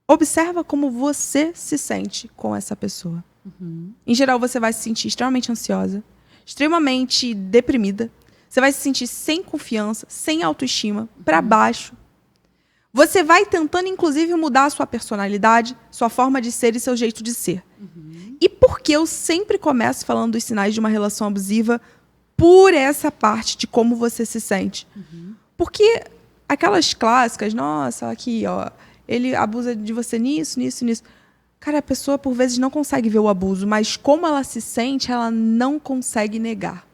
observa como você se sente com essa pessoa. Em geral, você vai se sentir extremamente ansiosa, extremamente deprimida. Você vai se sentir sem confiança, sem autoestima, para baixo. Você vai tentando, inclusive, mudar a sua personalidade, sua forma de ser e seu jeito de ser. E por que eu sempre começo falando dos sinais de uma relação abusiva por essa parte de como você se sente? Porque aquelas clássicas, nossa, aqui, ó, ele abusa de você nisso, nisso, nisso. Cara, a pessoa, por vezes, não consegue ver o abuso, mas como ela se sente, ela não consegue negar.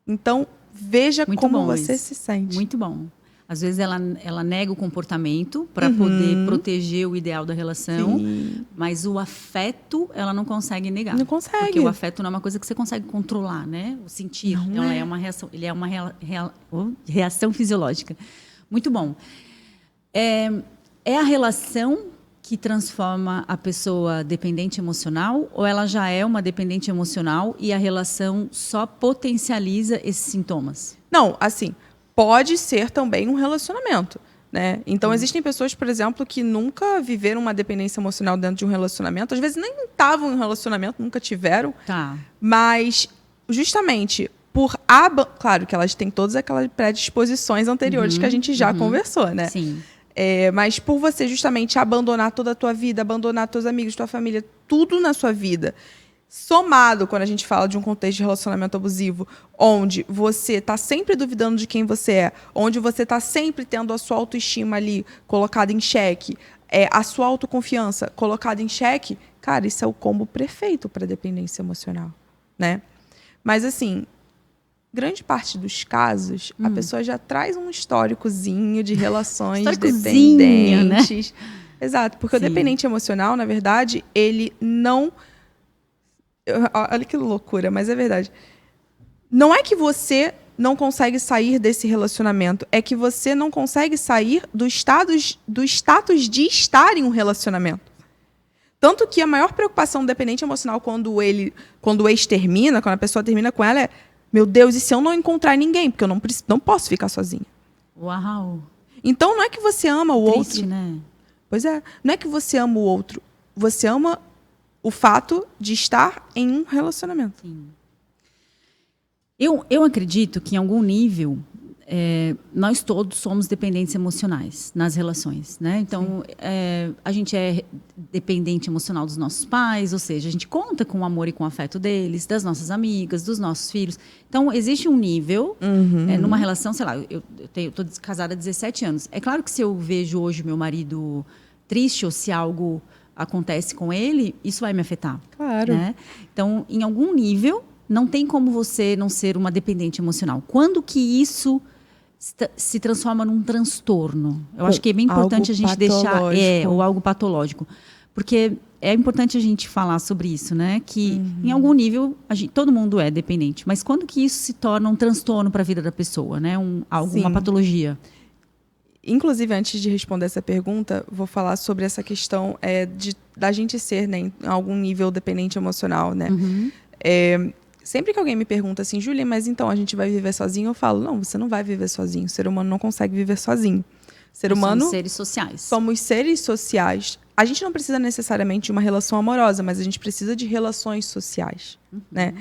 Então, veja Muito como bom você isso. se sente. Muito bom. Às vezes ela nega o comportamento para poder proteger o ideal da relação, mas o afeto ela não consegue negar. Não consegue. Porque o afeto não é uma coisa que você consegue controlar, né? O sentir. Não então, é. é uma reação, ele é uma reação fisiológica. Muito bom. É a relação que transforma a pessoa dependente emocional ou ela já é uma dependente emocional e a relação só potencializa esses sintomas? Não, assim, pode ser também um relacionamento, né? Então, existem pessoas, por exemplo, que nunca viveram uma dependência emocional dentro de um relacionamento. Às vezes nem estavam em um relacionamento, nunca tiveram. Tá. Mas, justamente, claro que elas têm todas aquelas predisposições anteriores que a gente já conversou, né? Sim. Mas por você justamente abandonar toda a tua vida, abandonar teus amigos, tua família, tudo na sua vida, somado quando a gente fala de um contexto de relacionamento abusivo, onde você está sempre duvidando de quem você é, onde você está sempre tendo a sua autoestima ali colocada em xeque, a sua autoconfiança colocada em xeque, cara, isso é o combo perfeito para dependência emocional, né? Mas assim, grande parte dos casos, a pessoa já traz um históricozinho de relações dependentes. Né? Exato, porque o dependente emocional, na verdade, ele não... Olha que loucura, mas é verdade. Não é que você não consegue sair desse relacionamento, é que você não consegue sair do status de estar em um relacionamento. Tanto que a maior preocupação do dependente emocional quando o ex termina, quando a pessoa termina com ela, é: meu Deus, e se eu não encontrar ninguém? Porque eu não posso ficar sozinha. Uau! Então não é que você ama o Triste, outro. Né? Pois é. Não é que você ama o outro. Você ama o fato de estar em um relacionamento. Sim. Eu acredito que, em algum nível, nós todos somos dependentes emocionais nas relações, né? Então, a gente é dependente emocional dos nossos pais, ou seja, a gente conta com o amor e com o afeto deles, das nossas amigas, dos nossos filhos. Então, existe um nível, numa relação, sei lá, eu estou casada há 17 anos. É claro que se eu vejo hoje meu marido triste ou se algo acontece com ele, isso vai me afetar. Claro. Né? Então, em algum nível, não tem como você não ser uma dependente emocional. Quando que isso se transforma num transtorno? Eu acho que é bem importante a gente deixar... ou algo patológico. Porque é importante a gente falar sobre isso, né? Que, em algum nível, todo mundo é dependente. Mas quando que isso se torna um transtorno para a vida da pessoa, né? Uma patologia? Inclusive, antes de responder essa pergunta, vou falar sobre essa questão da gente ser, né, em algum nível dependente emocional, né? sempre que alguém me pergunta assim, Júlia, mas então a gente vai viver sozinho? Eu falo, não, você não vai viver sozinho. O ser humano não consegue viver sozinho. Ser humano, somos seres sociais. Somos seres sociais. A gente não precisa necessariamente de uma relação amorosa, mas a gente precisa de relações sociais, né?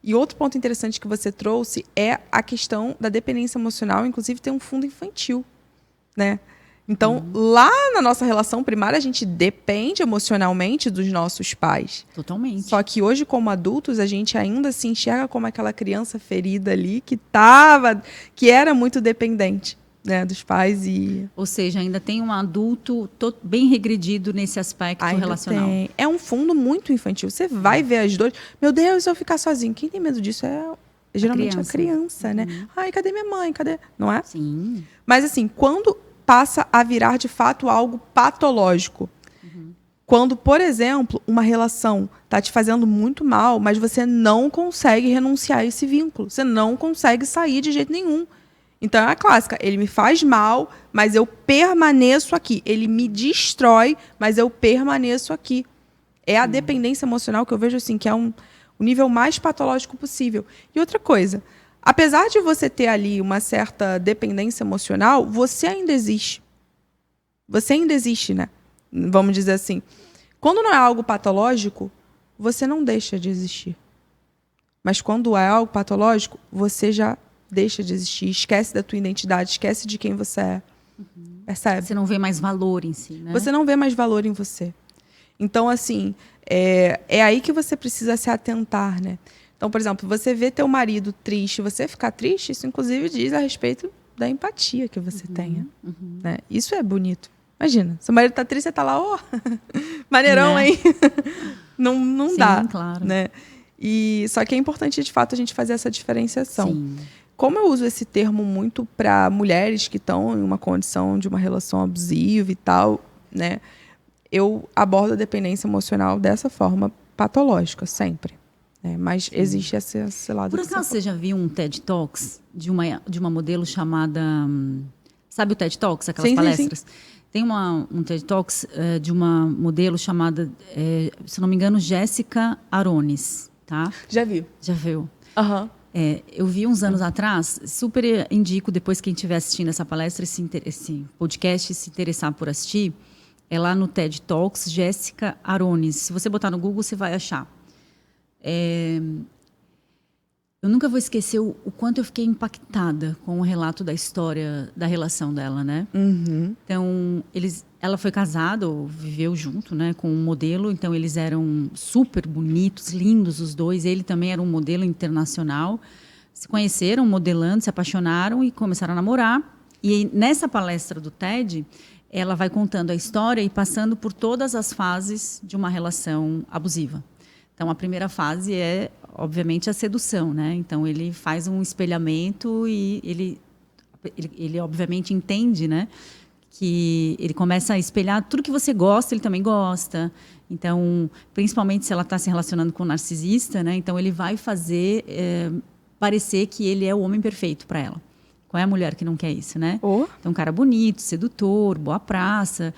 E outro ponto interessante que você trouxe é a questão da dependência emocional, inclusive tem um fundo infantil, né? Então, lá na nossa relação primária, a gente depende emocionalmente dos nossos pais. Totalmente. Só que hoje, como adultos, a gente ainda se enxerga como aquela criança ferida ali que era muito dependente, né, dos pais. Ou seja, ainda tem um adulto bem regredido nesse aspecto ainda relacional. Tem. É um fundo muito infantil. Você vai ver as dores. Meu Deus, se eu ficar sozinho. Quem tem medo disso é geralmente a criança, né? Ai, cadê minha mãe? Cadê? Não é? Sim. Mas assim, quando passa a virar de fato algo patológico. Quando, por exemplo, uma relação está te fazendo muito mal, mas você não consegue renunciar a esse vínculo. Você não consegue sair de jeito nenhum. Então é a clássica. Ele me faz mal, mas eu permaneço aqui. Ele me destrói, mas eu permaneço aqui. É a dependência emocional que eu vejo assim, que é o nível mais patológico possível. E outra coisa, apesar de você ter ali uma certa dependência emocional, você ainda existe. Você ainda existe, né? Vamos dizer assim. Quando não é algo patológico, você não deixa de existir. Mas quando é algo patológico, você já deixa de existir. Esquece da tua identidade, esquece de quem você é. Percebe? Você não vê mais valor em si, né? Você não vê mais valor em você. Então, assim, é aí que você precisa se atentar, né? Então, por exemplo, você vê teu marido triste, você ficar triste, isso inclusive diz a respeito da empatia que você tenha. Né? Isso é bonito. Imagina, seu marido tá triste, você tá lá, maneirão, né? hein? Não Sim, dá, claro. né? E só que é importante, de fato, a gente fazer essa diferenciação. Sim. Como eu uso esse termo muito para mulheres que estão em uma condição de uma relação abusiva e tal, né? Eu abordo a dependência emocional dessa forma patológica, sempre. Mas existe esse lado. Por acaso você já viu um TED Talks de uma modelo chamada... Sabe o TED Talks, aquelas palestras? Sim. Tem um TED Talks de uma modelo chamada, se não me engano, Jéssica Arones, tá? Já vi. Já viu? Aham. Eu vi uns anos atrás, super indico depois quem estiver assistindo essa palestra, esse podcast, se interessar por assistir, é lá no TED Talks, Jéssica Arones. Se você botar no Google, você vai achar. Eu nunca vou esquecer o quanto eu fiquei impactada com o relato da história da relação dela, né? Então, ela foi casada, ou viveu junto, né, com um modelo. Então, eles eram super bonitos, lindos os dois. Ele também era um modelo internacional. Se conheceram, modelando, se apaixonaram e começaram a namorar. E nessa palestra do TED, ela vai contando a história e passando por todas as fases de uma relação abusiva. Então, a primeira fase é, obviamente, a sedução, né? Então, ele faz um espelhamento e ele obviamente, entende, né? Que ele começa a espelhar tudo que você gosta, ele também gosta. Então, principalmente se ela está se relacionando com um narcisista, né? Então, ele vai fazer parecer que ele é o homem perfeito para ela. Qual é a mulher que não quer isso, né? Então, um cara bonito, sedutor, boa praça.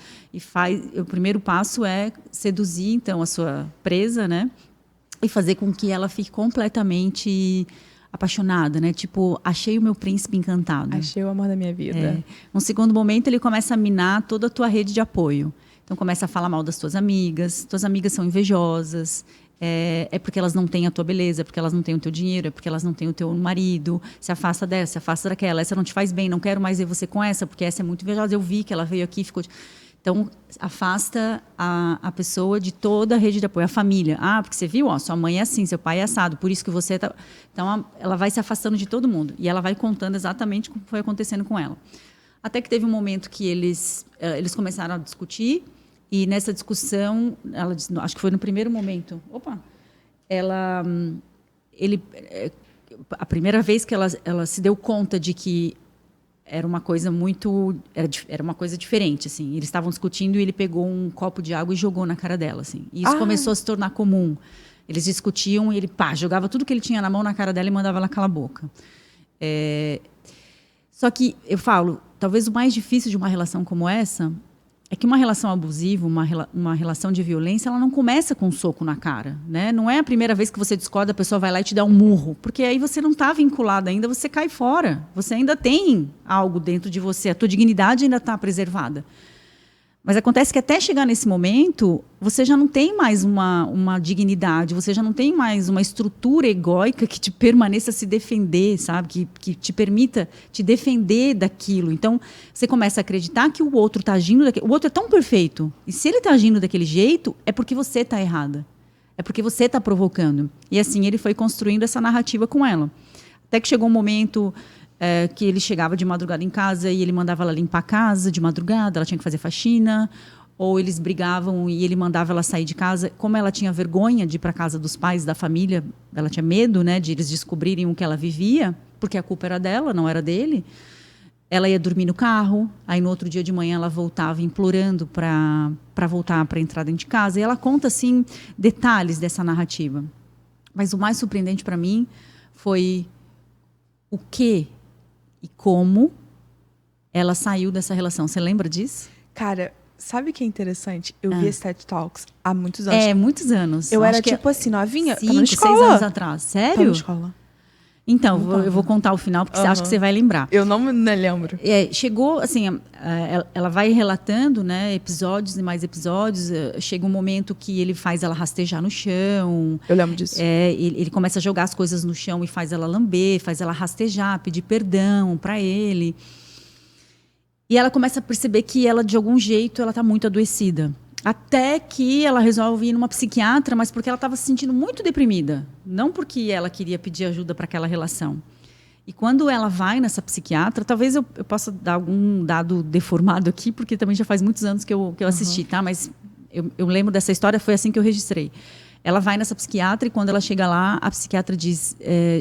O primeiro passo é seduzir, então, a sua presa, né? E fazer com que ela fique completamente apaixonada, né? Tipo, achei o meu príncipe encantado. Achei o amor da minha vida. Num segundo momento, ele começa a minar toda a tua rede de apoio. Então, começa a falar mal das tuas amigas são invejosas, é porque elas não têm a tua beleza, é porque elas não têm o teu dinheiro, é porque elas não têm o teu marido, se afasta dessa, se afasta daquela, essa não te faz bem, não quero mais ver você com essa, porque essa é muito invejosa, eu vi que ela veio aqui e ficou... Então, afasta a pessoa de toda a rede de apoio, a família. Porque você viu, sua mãe é assim, seu pai é assado, por isso que você está... Então, ela vai se afastando de todo mundo. E ela vai contando exatamente o que foi acontecendo com ela. Até que teve um momento que eles começaram a discutir, e nessa discussão, ela disse, acho que foi no primeiro momento, a primeira vez que ela se deu conta de que era uma coisa era uma coisa diferente, assim. Eles estavam discutindo e ele pegou um copo de água e jogou na cara dela, assim. E isso começou a se tornar comum. Eles discutiam e ele, jogava tudo que ele tinha na mão na cara dela e mandava ela calar a boca. Só que, eu falo, talvez o mais difícil de uma relação como essa é que uma relação abusiva, uma relação de violência, ela não começa com um soco na cara, né? Não é a primeira vez que você discorda, a pessoa vai lá e te dá um murro, porque aí você não está vinculado ainda, você cai fora. Você ainda tem algo dentro de você, a tua dignidade ainda está preservada. Mas acontece que até chegar nesse momento, você já não tem mais uma dignidade, você já não tem mais uma estrutura egóica que te permaneça se defender, sabe? Que te permita te defender daquilo. Então, você começa a acreditar que o outro está agindo o outro é tão perfeito. E se ele está agindo daquele jeito, é porque você está errada. É porque você está provocando. E assim, ele foi construindo essa narrativa com ela. Até que chegou um momento... que ele chegava de madrugada em casa e ele mandava ela limpar a casa de madrugada, ela tinha que fazer faxina, ou eles brigavam e ele mandava ela sair de casa. Como ela tinha vergonha de ir para a casa dos pais, da família, ela tinha medo, né, de eles descobrirem o que ela vivia, porque a culpa era dela, não era dele. Ela ia dormir no carro, aí no outro dia de manhã ela voltava implorando para voltar, para entrar dentro de casa. E ela conta, assim, detalhes dessa narrativa. Mas o mais surpreendente para mim foi o que e como ela saiu dessa relação. Você lembra disso? Cara, sabe o que é interessante? Eu vi esse TED Talks há muitos anos. Muitos anos. Eu era tipo assim, novinha. 5, 6 anos atrás. Sério? Tava na escola. Então, eu vou contar o final, porque você acha que você vai lembrar. Eu não me lembro. Chegou, assim, ela vai relatando, né, episódios e mais episódios. Chega um momento que ele faz ela rastejar no chão. Eu lembro disso. Ele começa a jogar as coisas no chão e faz ela lamber, faz ela rastejar, pedir perdão para ele. E ela começa a perceber que ela, de algum jeito, ela está muito adoecida. Até que ela resolve ir numa psiquiatra, mas porque ela estava se sentindo muito deprimida. Não porque ela queria pedir ajuda para aquela relação. E quando ela vai nessa psiquiatra, talvez eu possa dar algum dado deformado aqui, porque também já faz muitos anos que eu assisti, tá? Mas eu lembro dessa história, foi assim que eu registrei. Ela vai nessa psiquiatra e quando ela chega lá, a psiquiatra diz,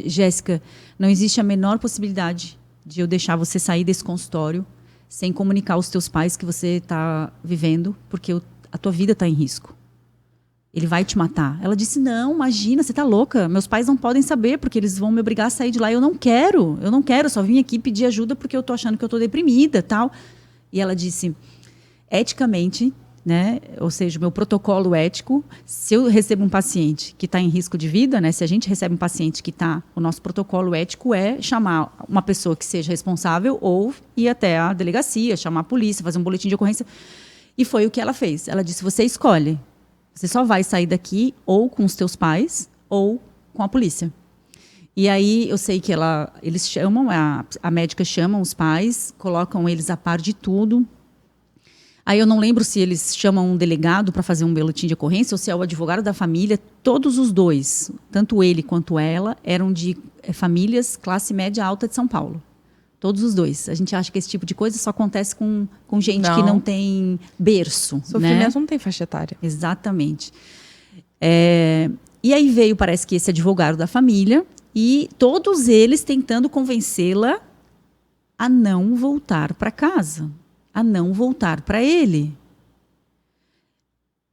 Jéssica, não existe a menor possibilidade de eu deixar você sair desse consultório sem comunicar aos teus pais que você está vivendo, porque a tua vida está em risco. Ele vai te matar. Ela disse, não, imagina, você está louca. Meus pais não podem saber, porque eles vão me obrigar a sair de lá. Eu não quero, eu só vim aqui pedir ajuda porque eu estou achando que eu estou deprimida, tal. E ela disse, eticamente, né, ou seja, o meu protocolo ético, se eu recebo um paciente que está em risco de vida, né, se a gente recebe um paciente que está, o nosso protocolo ético é chamar uma pessoa que seja responsável ou ir até a delegacia, chamar a polícia, fazer um boletim de ocorrência. E foi o que ela fez. Ela disse, você escolhe. Você só vai sair daqui ou com os teus pais ou com a polícia. E aí eu sei que eles chamam, a médica chama os pais, colocam eles a par de tudo. Aí eu não lembro se eles chamam um delegado para fazer um boletim de ocorrência ou se é o advogado da família. Todos os dois, tanto ele quanto ela, eram de famílias classe média alta de São Paulo. Todos os dois. A gente acha que esse tipo de coisa só acontece com gente que não tem berço. Sofrimento, né? Não tem faixa etária. Exatamente. E aí veio, parece que esse advogado da família, e todos eles tentando convencê-la a não voltar para casa, a não voltar para ele.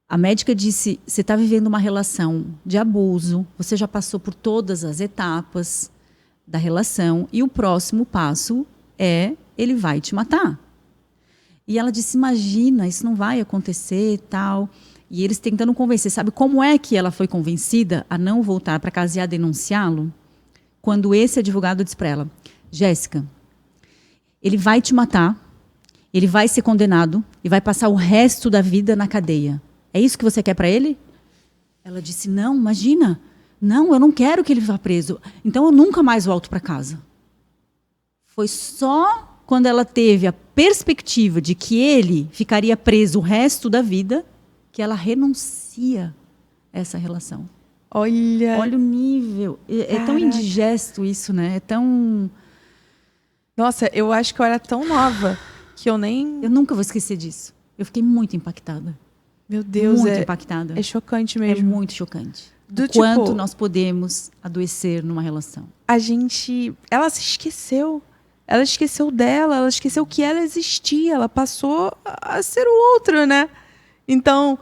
A médica disse, você está vivendo uma relação de abuso, você já passou por todas as etapas da relação e o próximo passo é ele vai te matar. E ela disse, imagina, isso não vai acontecer, tal. E eles tentando convencer. Sabe como é que ela foi convencida a não voltar para casa e a denunciá-lo? Quando esse advogado disse para ela, Jéssica, ele vai te matar, ele vai ser condenado e vai passar o resto da vida na cadeia. É isso que você quer para ele? Ela disse, não, imagina. Não, eu não quero que ele vá preso. Então eu nunca mais volto para casa. Foi só quando ela teve a perspectiva de que ele ficaria preso o resto da vida que ela renuncia a essa relação. Olha o nível. É tão indigesto isso, né? É tão... Nossa, eu acho que eu era tão nova que eu nem... Eu nunca vou esquecer disso. Eu fiquei muito impactada. Meu Deus, muito impactada. É chocante mesmo. É muito chocante. Do quanto nós podemos adoecer numa relação. Ela se esqueceu. Ela esqueceu dela, ela esqueceu que ela existia. Ela passou a ser o outro, né? Então,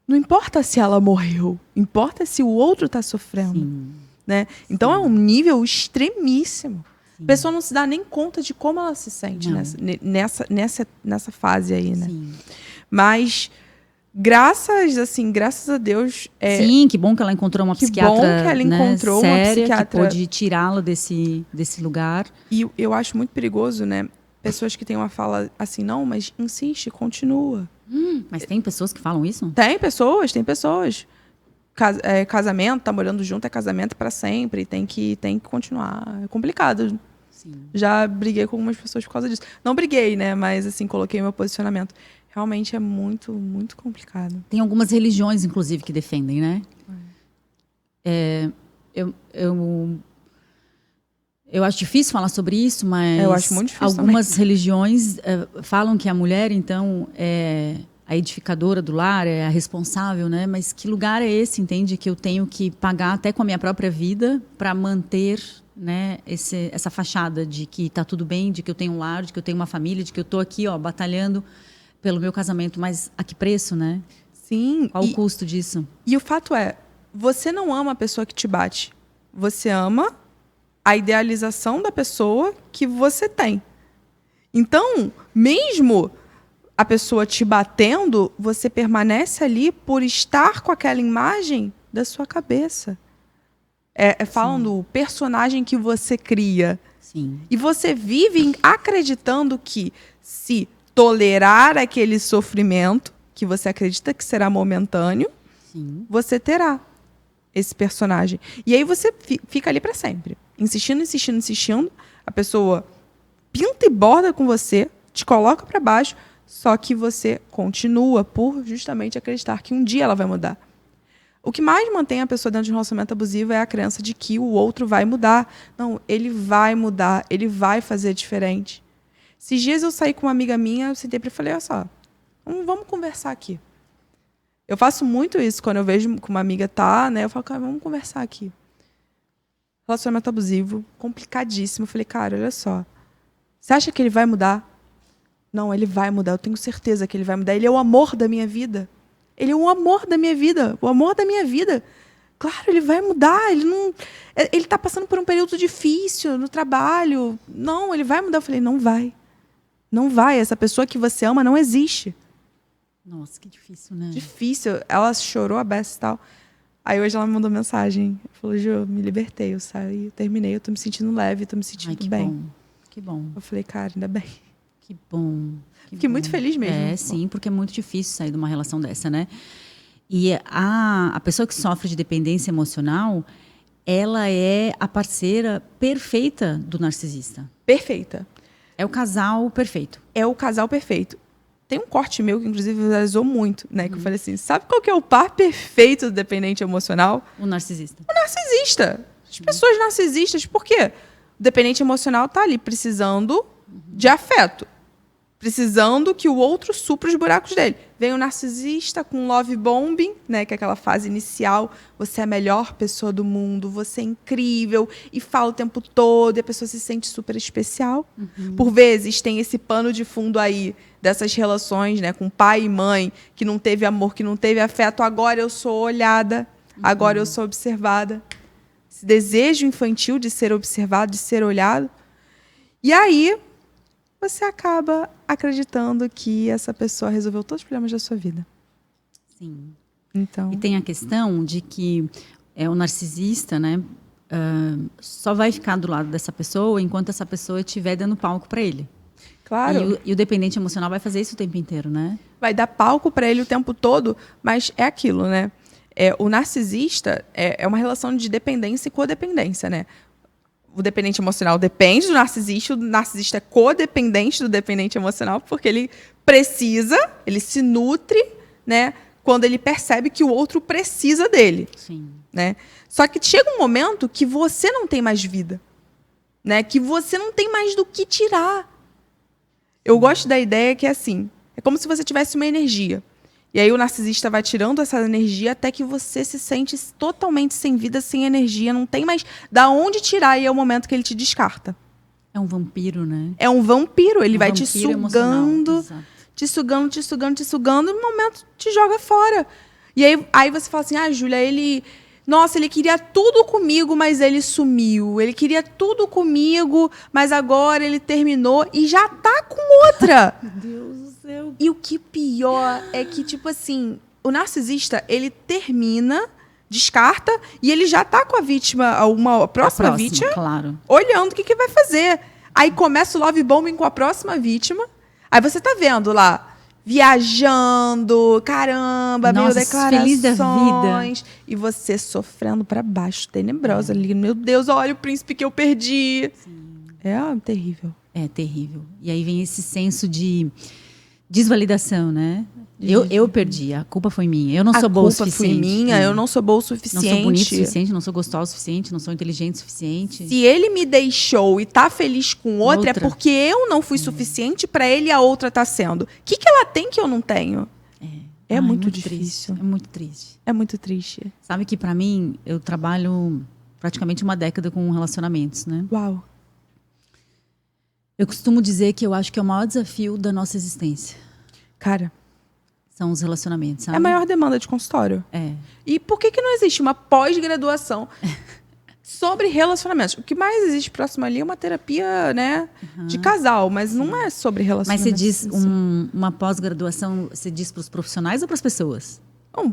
não importa se ela morreu. Importa se o outro está sofrendo. Sim. Né? Então, é um nível extremíssimo. Sim. A pessoa não se dá nem conta de como ela se sente nessa fase aí, né? Sim. Mas graças a Deus... Sim, que bom que ela encontrou uma psiquiatra, bom que ela encontrou uma séria, psiquiatra. que pôde tirá-la desse lugar. E eu acho muito perigoso, né? Pessoas que têm uma fala assim, não, mas insiste, continua. Mas tem pessoas que falam isso? Tem pessoas. Casamento, tá morando junto, é casamento para sempre, tem que continuar. É complicado. Sim. Já briguei com algumas pessoas por causa disso. Não briguei, né? Mas, assim, coloquei meu posicionamento. Realmente é muito, muito complicado. Tem algumas religiões, inclusive, que defendem, né? Eu acho difícil falar sobre isso, mas Eu acho muito difícil algumas religiões falam que a mulher, então, é a edificadora do lar, é a responsável, né? Mas que lugar é esse, entende? Que eu tenho que pagar até com a minha própria vida para manter, né, essa fachada de que está tudo bem, de que eu tenho um lar, de que eu tenho uma família, de que eu estou aqui, ó, batalhando pelo meu casamento. Mas a que preço, né? Sim. Qual o custo disso? E o fato é, você não ama a pessoa que te bate. Você ama a idealização da pessoa que você tem. Então, mesmo a pessoa te batendo, você permanece ali por estar com aquela imagem da sua cabeça. Falam do personagem que você cria. Sim. E você vive acreditando que se tolerar aquele sofrimento, que você acredita que será momentâneo, Sim. você terá esse personagem. E aí você fica ali para sempre. Insistindo, insistindo, insistindo. A pessoa pinta e borda com você, te coloca para baixo, só que você continua por justamente acreditar que um dia ela vai mudar. O que mais mantém a pessoa dentro de um relacionamento abusivo é a crença de que o outro vai mudar. Não, ele vai mudar, ele vai fazer diferente. Esses dias eu saí com uma amiga minha, eu sentei e falei, olha só, vamos conversar aqui. Eu faço muito isso quando eu vejo que uma amiga tá, né? Eu falo, cara, vamos conversar aqui. Relacionamento abusivo, complicadíssimo. Eu falei, cara, olha só. Você acha que ele vai mudar? Não, ele vai mudar. Eu tenho certeza que ele vai mudar. Ele é o amor da minha vida. Ele é o amor da minha vida. O amor da minha vida. Claro, ele vai mudar. Ele tá passando por um período difícil no trabalho. Não, ele vai mudar. Eu falei, não vai. Não vai. Essa pessoa que você ama não existe. Nossa, que difícil, né? Difícil. Ela chorou a beça e tal. Aí hoje ela me mandou mensagem. Falou, Ju, me libertei. Eu saí, eu terminei. Eu tô me sentindo leve, tô me sentindo bem. Bom. Que bom. Eu falei, cara, ainda bem. Que bom. Fiquei muito feliz mesmo. Sim, porque é muito difícil sair de uma relação dessa, né? E a pessoa que sofre de dependência emocional, ela é a parceira perfeita do narcisista. Perfeita. É o casal perfeito. É o casal perfeito. Tem um corte meu que, inclusive, viralizou muito, né? Que eu falei assim, sabe qual que é o par perfeito do dependente emocional? O narcisista. O narcisista. As pessoas narcisistas, por quê? O dependente emocional tá ali precisando de afeto. Precisando que o outro supra os buracos dele. Vem o narcisista com love bombing, né, que é aquela fase inicial. Você é a melhor pessoa do mundo, você é incrível, e fala o tempo todo, e a pessoa se sente super especial. Por vezes, tem esse pano de fundo aí dessas relações, né, com pai e mãe, que não teve amor, que não teve afeto. Agora eu sou olhada, agora eu sou observada. Esse desejo infantil de ser observado, de ser olhado. E aí você acaba acreditando que essa pessoa resolveu todos os problemas da sua vida. Sim. Então... E tem a questão de que o narcisista, né, só vai ficar do lado dessa pessoa enquanto essa pessoa estiver dando palco para ele. Claro. E o dependente emocional vai fazer isso o tempo inteiro, né? Vai dar palco para ele o tempo todo, mas é aquilo, né? O narcisista é uma relação de dependência e codependência, né? O dependente emocional depende do narcisista, o narcisista é codependente do dependente emocional, porque ele precisa, ele se nutre, né, quando ele percebe que o outro precisa dele. Sim. Né? Só que chega um momento que você não tem mais vida, né, que você não tem mais do que tirar. Eu gosto da ideia que é assim, é como se você tivesse uma energia. E aí o narcisista vai tirando essa energia até que você se sente totalmente sem vida, sem energia, não tem mais da onde tirar, e é o momento que ele te descarta. É um vampiro, né? É um vampiro, ele vai te sugando, te sugando, te sugando, e no momento te joga fora. E aí você fala assim, Júlia, ele Nossa, ele queria tudo comigo, mas ele sumiu. Ele queria tudo comigo, mas agora ele terminou e já tá com outra. Meu Deus do céu. E o que pior é que, tipo assim, o narcisista, ele termina, descarta, e ele já tá com a vítima, uma próxima vítima, claro. olhando o que vai fazer. Aí começa o love bombing com a próxima vítima. Aí você tá vendo lá, viajando, caramba, Nossa, meio declarações. feliz da vida. E você sofrendo pra baixo, tenebrosa ali. Meu Deus, olha o príncipe que eu perdi. Sim. É terrível. É terrível. E aí vem esse senso de desvalidação, né? Eu perdi, a culpa foi minha. Eu não sou boa o suficiente. A culpa foi minha, eu não sou boa o suficiente. Não sou bonita o suficiente, não sou gostosa o suficiente, não sou inteligente o suficiente. Se ele me deixou e tá feliz com outra, é porque eu não fui suficiente pra ele e a outra tá sendo. O que ela tem que eu não tenho? É muito difícil. Triste. É muito triste. É muito triste. Sabe que pra mim, eu trabalho praticamente uma década com relacionamentos, né? Uau. Eu costumo dizer que eu acho que é o maior desafio da nossa existência. Cara, são os relacionamentos, sabe? é a maior demanda de consultório. É. E por que não existe uma pós-graduação sobre relacionamentos? O que mais existe próximo ali é uma terapia, né, de casal, mas não é sobre Mas relacionamentos. você diz uma pós-graduação, você diz para os profissionais ou para as pessoas? Bom,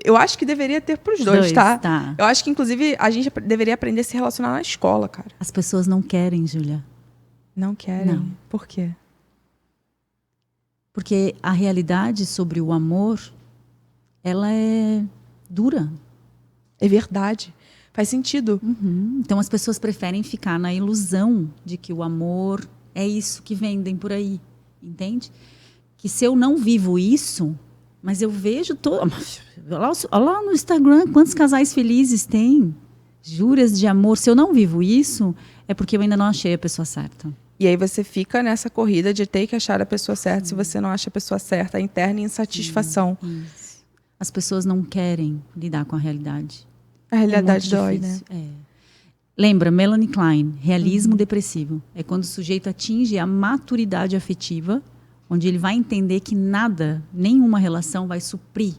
eu acho que deveria ter pros dois, tá? Eu acho que, inclusive, a gente deveria aprender a se relacionar na escola, cara. As pessoas não querem, Júlia. Não querem? Não. Por quê? Porque a realidade sobre o amor, ela é dura. É verdade. Faz sentido. Uhum. Então as pessoas preferem ficar na ilusão de que o amor é isso que vendem por aí, entende? Que se eu não vivo isso, mas eu vejo todo... Olha lá no Instagram quantos casais felizes tem, juras de amor. Se eu não vivo isso, é porque eu ainda não achei a pessoa certa. E aí você fica nessa corrida de ter que achar a pessoa certa. Se você não acha a pessoa certa, a interna insatisfação. Isso. As pessoas não querem lidar com a realidade. A realidade dói, né? Lembra, Melanie Klein, realismo depressivo. É quando o sujeito atinge a maturidade afetiva, onde ele vai entender que nada, nenhuma relação vai suprir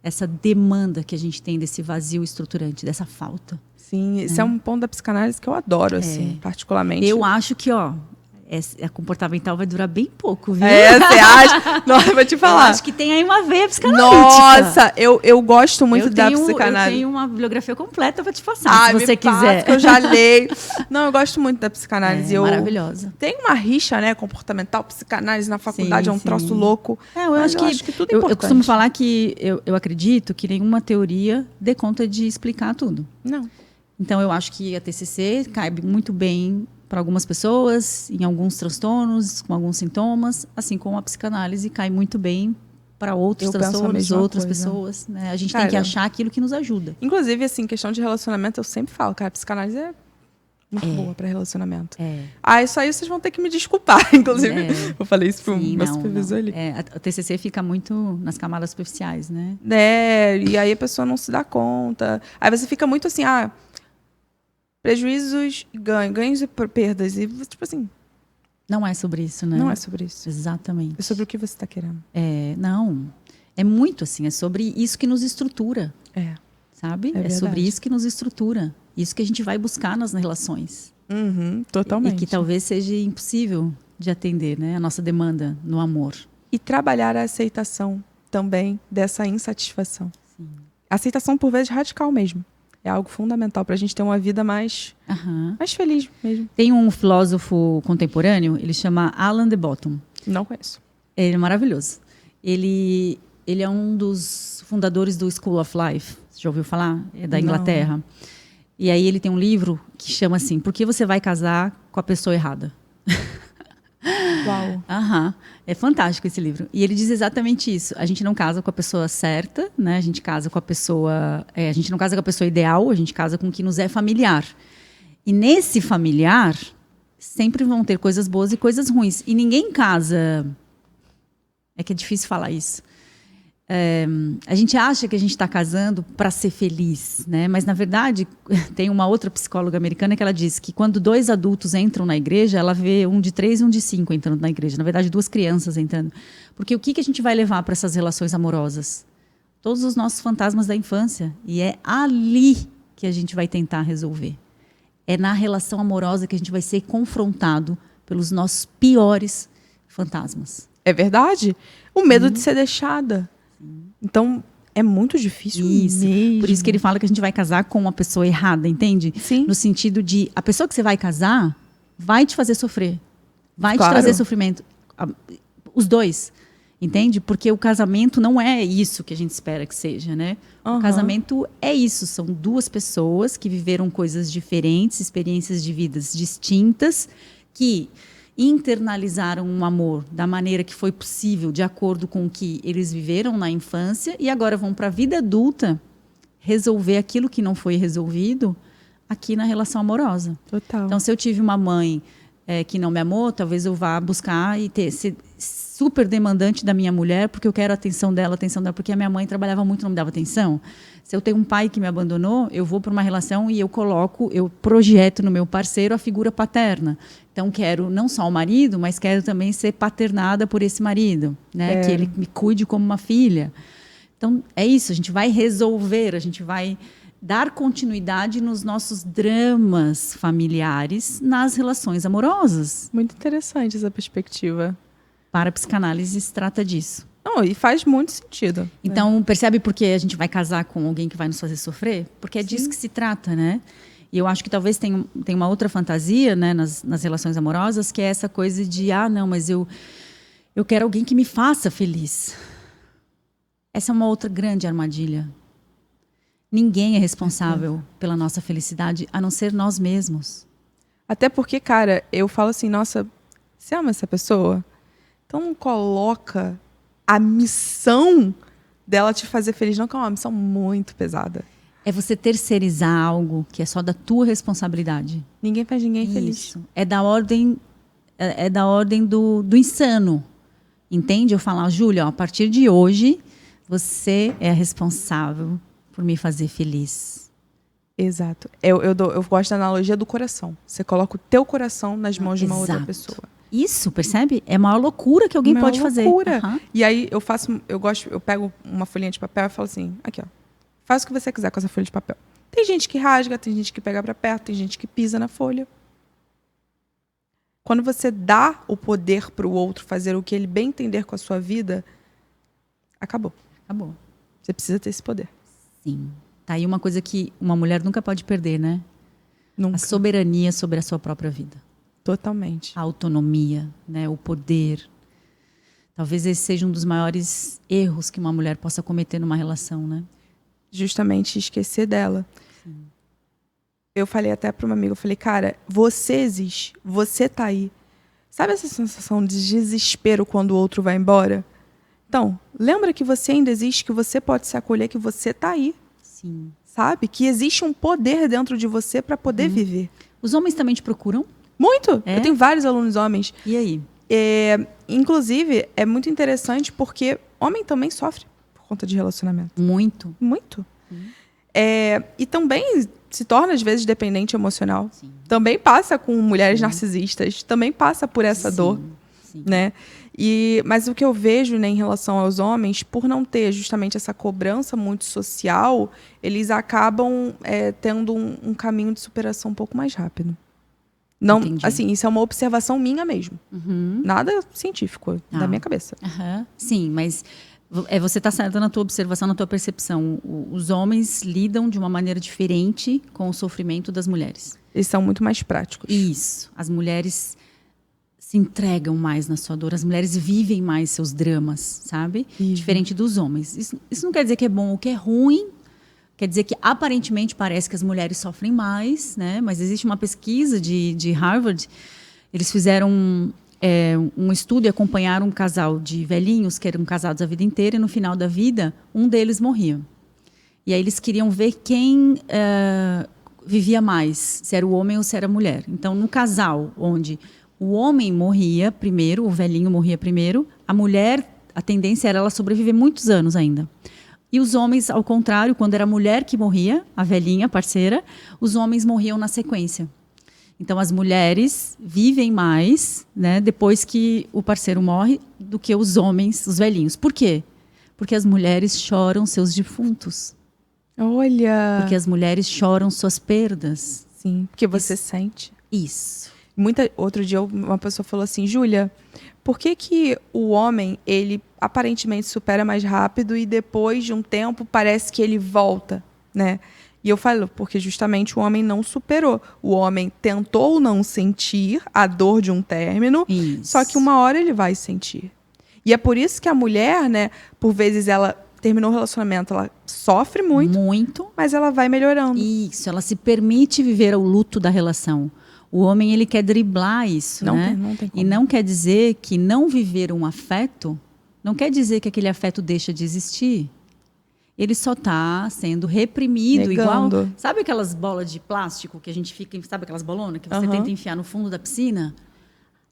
essa demanda que a gente tem desse vazio estruturante, dessa falta. Sim, isso é um ponto da psicanálise que eu adoro, assim, particularmente. Eu acho que, a comportamental vai durar bem pouco, viu? Você acha? Nossa, eu vou te falar. Eu acho que tem aí uma veia psicanalítica. Nossa, eu gosto muito da psicanálise. Eu tenho uma bibliografia completa para te passar, se você quiser. Que eu já leio. Não, eu gosto muito da psicanálise. Maravilhosa. Tem uma rixa, né, comportamental, psicanálise na faculdade, é um troço louco. Eu acho que tudo é importante. Eu costumo falar que eu acredito que nenhuma teoria dê conta de explicar tudo. Não. Então, eu acho que a TCC cabe muito bem para algumas pessoas, em alguns transtornos, com alguns sintomas, assim como a psicanálise cai muito bem para outros transtornos, outras pessoas. Né? A gente tem que achar aquilo que nos ajuda. Inclusive, assim, questão de relacionamento, eu sempre falo, cara, a psicanálise é muito boa para relacionamento. Isso aí vocês vão ter que me desculpar, inclusive. Eu falei isso para o meu supervisor ali. A TCC fica muito nas camadas superficiais, né? E aí a pessoa não se dá conta. Aí você fica muito assim, prejuízos e ganhos e perdas. E, tipo assim... Não é sobre isso, né? Não é sobre isso. Exatamente. É sobre o que você está querendo. Não. É muito assim. É sobre isso que nos estrutura. Sabe? É sobre isso que nos estrutura. Isso que a gente vai buscar nas relações. Totalmente. E que talvez seja impossível de atender, né? A nossa demanda no amor. E trabalhar a aceitação também dessa insatisfação. Sim. Aceitação, por vezes, radical mesmo. É algo fundamental para a gente ter uma vida mais feliz mesmo. Tem um filósofo contemporâneo, ele chama Alan de Botton. Não conheço. Ele é maravilhoso. Ele é um dos fundadores do School of Life. Você já ouviu falar? É da Inglaterra. Não. E aí ele tem um livro que chama assim, Por que você vai casar com a pessoa errada? Uau. É fantástico esse livro. E ele diz exatamente isso. A gente não casa com a pessoa certa, né? A gente casa com a pessoa... a gente não casa com a pessoa ideal, a gente casa com o que nos é familiar. E nesse familiar, sempre vão ter coisas boas e coisas ruins. E ninguém casa... É que é difícil falar isso. A gente acha que a gente está casando para ser feliz, né? Mas, na verdade, tem uma outra psicóloga americana que ela diz que quando 2 adultos entram na igreja, ela vê um de 3 e um de 5 entrando na igreja. Na verdade, 2 crianças entrando. Porque o que a gente vai levar para essas relações amorosas? todos os nossos fantasmas da infância. E é ali que a gente vai tentar resolver. É na relação amorosa que a gente vai ser confrontado pelos nossos piores fantasmas. É verdade? O medo de ser deixada. Então, é muito difícil mesmo. Por isso que ele fala que a gente vai casar com uma pessoa errada, entende? Sim. No sentido de, a pessoa que você vai casar vai te fazer sofrer. Vai Claro. te trazer sofrimento. Os dois. Entende? Porque o casamento não é isso que a gente espera que seja, né? Uhum. O casamento é isso. São duas pessoas que viveram coisas diferentes, experiências de vidas distintas, que internalizaram um amor da maneira que foi possível, de acordo com o que eles viveram na infância, e agora vão para a vida adulta resolver aquilo que não foi resolvido aqui na relação amorosa. Total. Então, se eu tive uma mãe que não me amou, talvez eu vá buscar e ser super demandante da minha mulher, porque eu quero a atenção dela, porque a minha mãe trabalhava muito e não me dava atenção. Se eu tenho um pai que me abandonou, eu vou para uma relação e eu projeto no meu parceiro a figura paterna. Então, quero não só o marido, mas quero também ser paternada por esse marido, né? Que ele me cuide como uma filha. Então, é isso, a gente vai resolver, a gente vai dar continuidade nos nossos dramas familiares nas relações amorosas. Muito interessante essa perspectiva. Para a psicanálise, se trata disso. Não, e faz muito sentido. Então, percebe por que a gente vai casar com alguém que vai nos fazer sofrer? Porque é disso que se trata, né? E eu acho que talvez tenha uma outra fantasia, né, nas relações amorosas, que é essa coisa de, não, mas eu quero alguém que me faça feliz. Essa é uma outra grande armadilha. Ninguém é responsável pela nossa felicidade, a não ser nós mesmos. Até porque, cara, eu falo assim, nossa, você ama essa pessoa? Então coloca a missão dela te fazer feliz, não, que é uma missão muito pesada. É você terceirizar algo que é só da tua responsabilidade. Ninguém faz ninguém feliz. Isso. É da ordem do insano. Entende? Eu falar, Júlia, a partir de hoje, você é a responsável por me fazer feliz. Exato. Eu gosto da analogia do coração. Você coloca o teu coração nas mãos de uma outra Exato. pessoa. Isso, percebe? É a maior loucura que alguém pode fazer. Loucura. Uhum. E aí eu pego uma folhinha de papel e falo assim, aqui ó, faz o que você quiser com essa folha de papel. Tem gente que rasga, tem gente que pega pra perto, tem gente que pisa na folha. Quando você dá o poder pro outro fazer o que ele bem entender com a sua vida, acabou. Acabou. Você precisa ter esse poder. Sim. Tá aí uma coisa que uma mulher nunca pode perder, né? Nunca. A soberania sobre a sua própria vida. Totalmente. A autonomia, né? O poder. Talvez esse seja um dos maiores erros que uma mulher possa cometer numa relação, né? Justamente esquecer dela. Sim. Eu falei até para uma amiga, eu falei, cara, você existe, você tá aí. Sabe essa sensação de desespero quando o outro vai embora? Então, lembra que você ainda existe, que você pode se acolher, que você tá aí. Sim. Sabe? Que existe um poder dentro de você para poder viver. Os homens também te procuram? Muito! É? Eu tenho vários alunos homens. E aí? Inclusive, é muito interessante porque homem também sofre por conta de relacionamento. Muito. Muito. E também se torna, às vezes, dependente emocional. Sim. Também passa com mulheres narcisistas. Também passa por essa dor. Sim. Né? Mas o que eu vejo, né, em relação aos homens, por não ter justamente essa cobrança muito social, eles acabam tendo um caminho de superação um pouco mais rápido. Não, Entendi. assim, isso é uma observação minha mesmo. Uhum. Nada científico, da minha cabeça. Uhum. Sim, mas você está certa na tua observação, na tua percepção. Os homens lidam de uma maneira diferente com o sofrimento das mulheres. Eles são muito mais práticos. Isso. As mulheres se entregam mais na sua dor. As mulheres vivem mais seus dramas, sabe? Diferente dos homens. Isso não quer dizer que é bom ou que é ruim. Quer dizer que, aparentemente, parece que as mulheres sofrem mais, né? Mas existe uma pesquisa de Harvard. Eles fizeram um estudo e acompanharam um casal de velhinhos que eram casados a vida inteira e, no final da vida, um deles morria. E aí eles queriam ver quem vivia mais, se era o homem ou se era a mulher. Então, no casal onde o homem morria primeiro, o velhinho morria primeiro, a mulher, a tendência era ela sobreviver muitos anos ainda. E os homens, ao contrário, quando era a mulher que morria, a velhinha, a parceira, os homens morriam na sequência. Então, as mulheres vivem mais, né, depois que o parceiro morre, do que os homens, os velhinhos. Por quê? Porque as mulheres choram seus defuntos. Olha! Porque as mulheres choram suas perdas. Sim, porque você sente. Isso. Outro dia uma pessoa falou assim, Júlia, por que o homem, ele aparentemente supera mais rápido e depois de um tempo parece que ele volta, né? E eu falo, porque justamente o homem não superou. O homem tentou não sentir a dor de um término, Isso. só que uma hora ele vai sentir. E é por isso que a mulher, né, por vezes ela terminou o relacionamento, ela sofre muito, mas ela vai melhorando. Isso, ela se permite viver o luto da relação. O homem, ele quer driblar isso, né? Não tem como. E não quer dizer que não viver um afeto, não quer dizer que aquele afeto deixa de existir. Ele só está sendo reprimido, Negando. igual... Sabe aquelas bolas de plástico que a gente fica... Sabe aquelas bolonas que você tenta enfiar no fundo da piscina?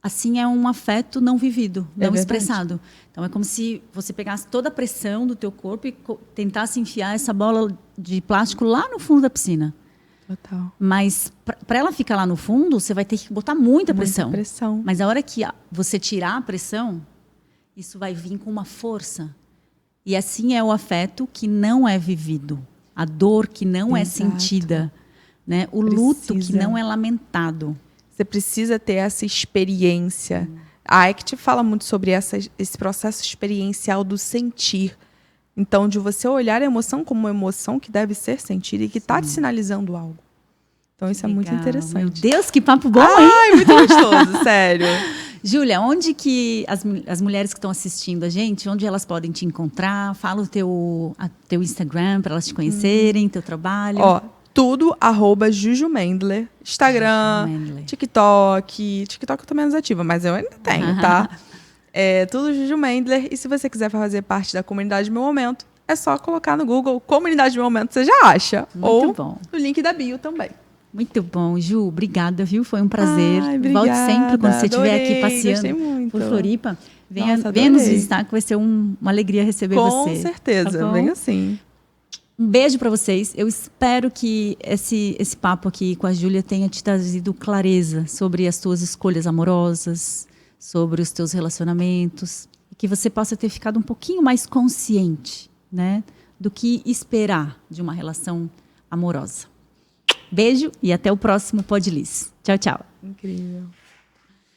Assim é um afeto não vivido, não expressado. Então é como se você pegasse toda a pressão do teu corpo e tentasse enfiar essa bola de plástico lá no fundo da piscina. Total. Mas para ela ficar lá no fundo, você vai ter que botar muita pressão. Mas a hora que você tirar a pressão, isso vai vir com uma força. E assim é o afeto que não é vivido. A dor que não é sentida. Né? O luto que não é lamentado. Você precisa ter essa experiência. A ACT fala muito sobre esse processo experiencial do sentir. Então, de você olhar a emoção como uma emoção que deve ser sentida e que está te sinalizando algo. Então, isso é muito interessante. Meu Deus, que papo bom, hein? Ai, muito gostoso, sério. Júlia, onde que as mulheres que estão assistindo a gente, onde elas podem te encontrar? Fala o teu Instagram para elas te conhecerem, teu trabalho. Ó, tudo @Juju Mendler. Instagram, Juju Mendler. TikTok. TikTok eu tô menos ativa, mas eu ainda tenho, tá? É tudo Juju Mendler. E se você quiser fazer parte da comunidade Meu Momento, é só colocar no Google Comunidade Meu Momento, você já acha. Muito bom. No link da bio também. Muito bom, Ju. Obrigada, viu? Foi um prazer. Ai, Volte sempre quando você estiver aqui gostei passeando muito. por Floripa. Venha Nossa, nos visitar, que vai ser uma alegria receber você. Com certeza, Tá venho sim. Um beijo para vocês. Eu espero que esse papo aqui com a Júlia tenha te trazido clareza sobre as tuas escolhas amorosas, sobre os teus relacionamentos, e que você possa ter ficado um pouquinho mais consciente, né, do que esperar de uma relação amorosa. Beijo e até o próximo Podliz. Tchau, tchau. Incrível.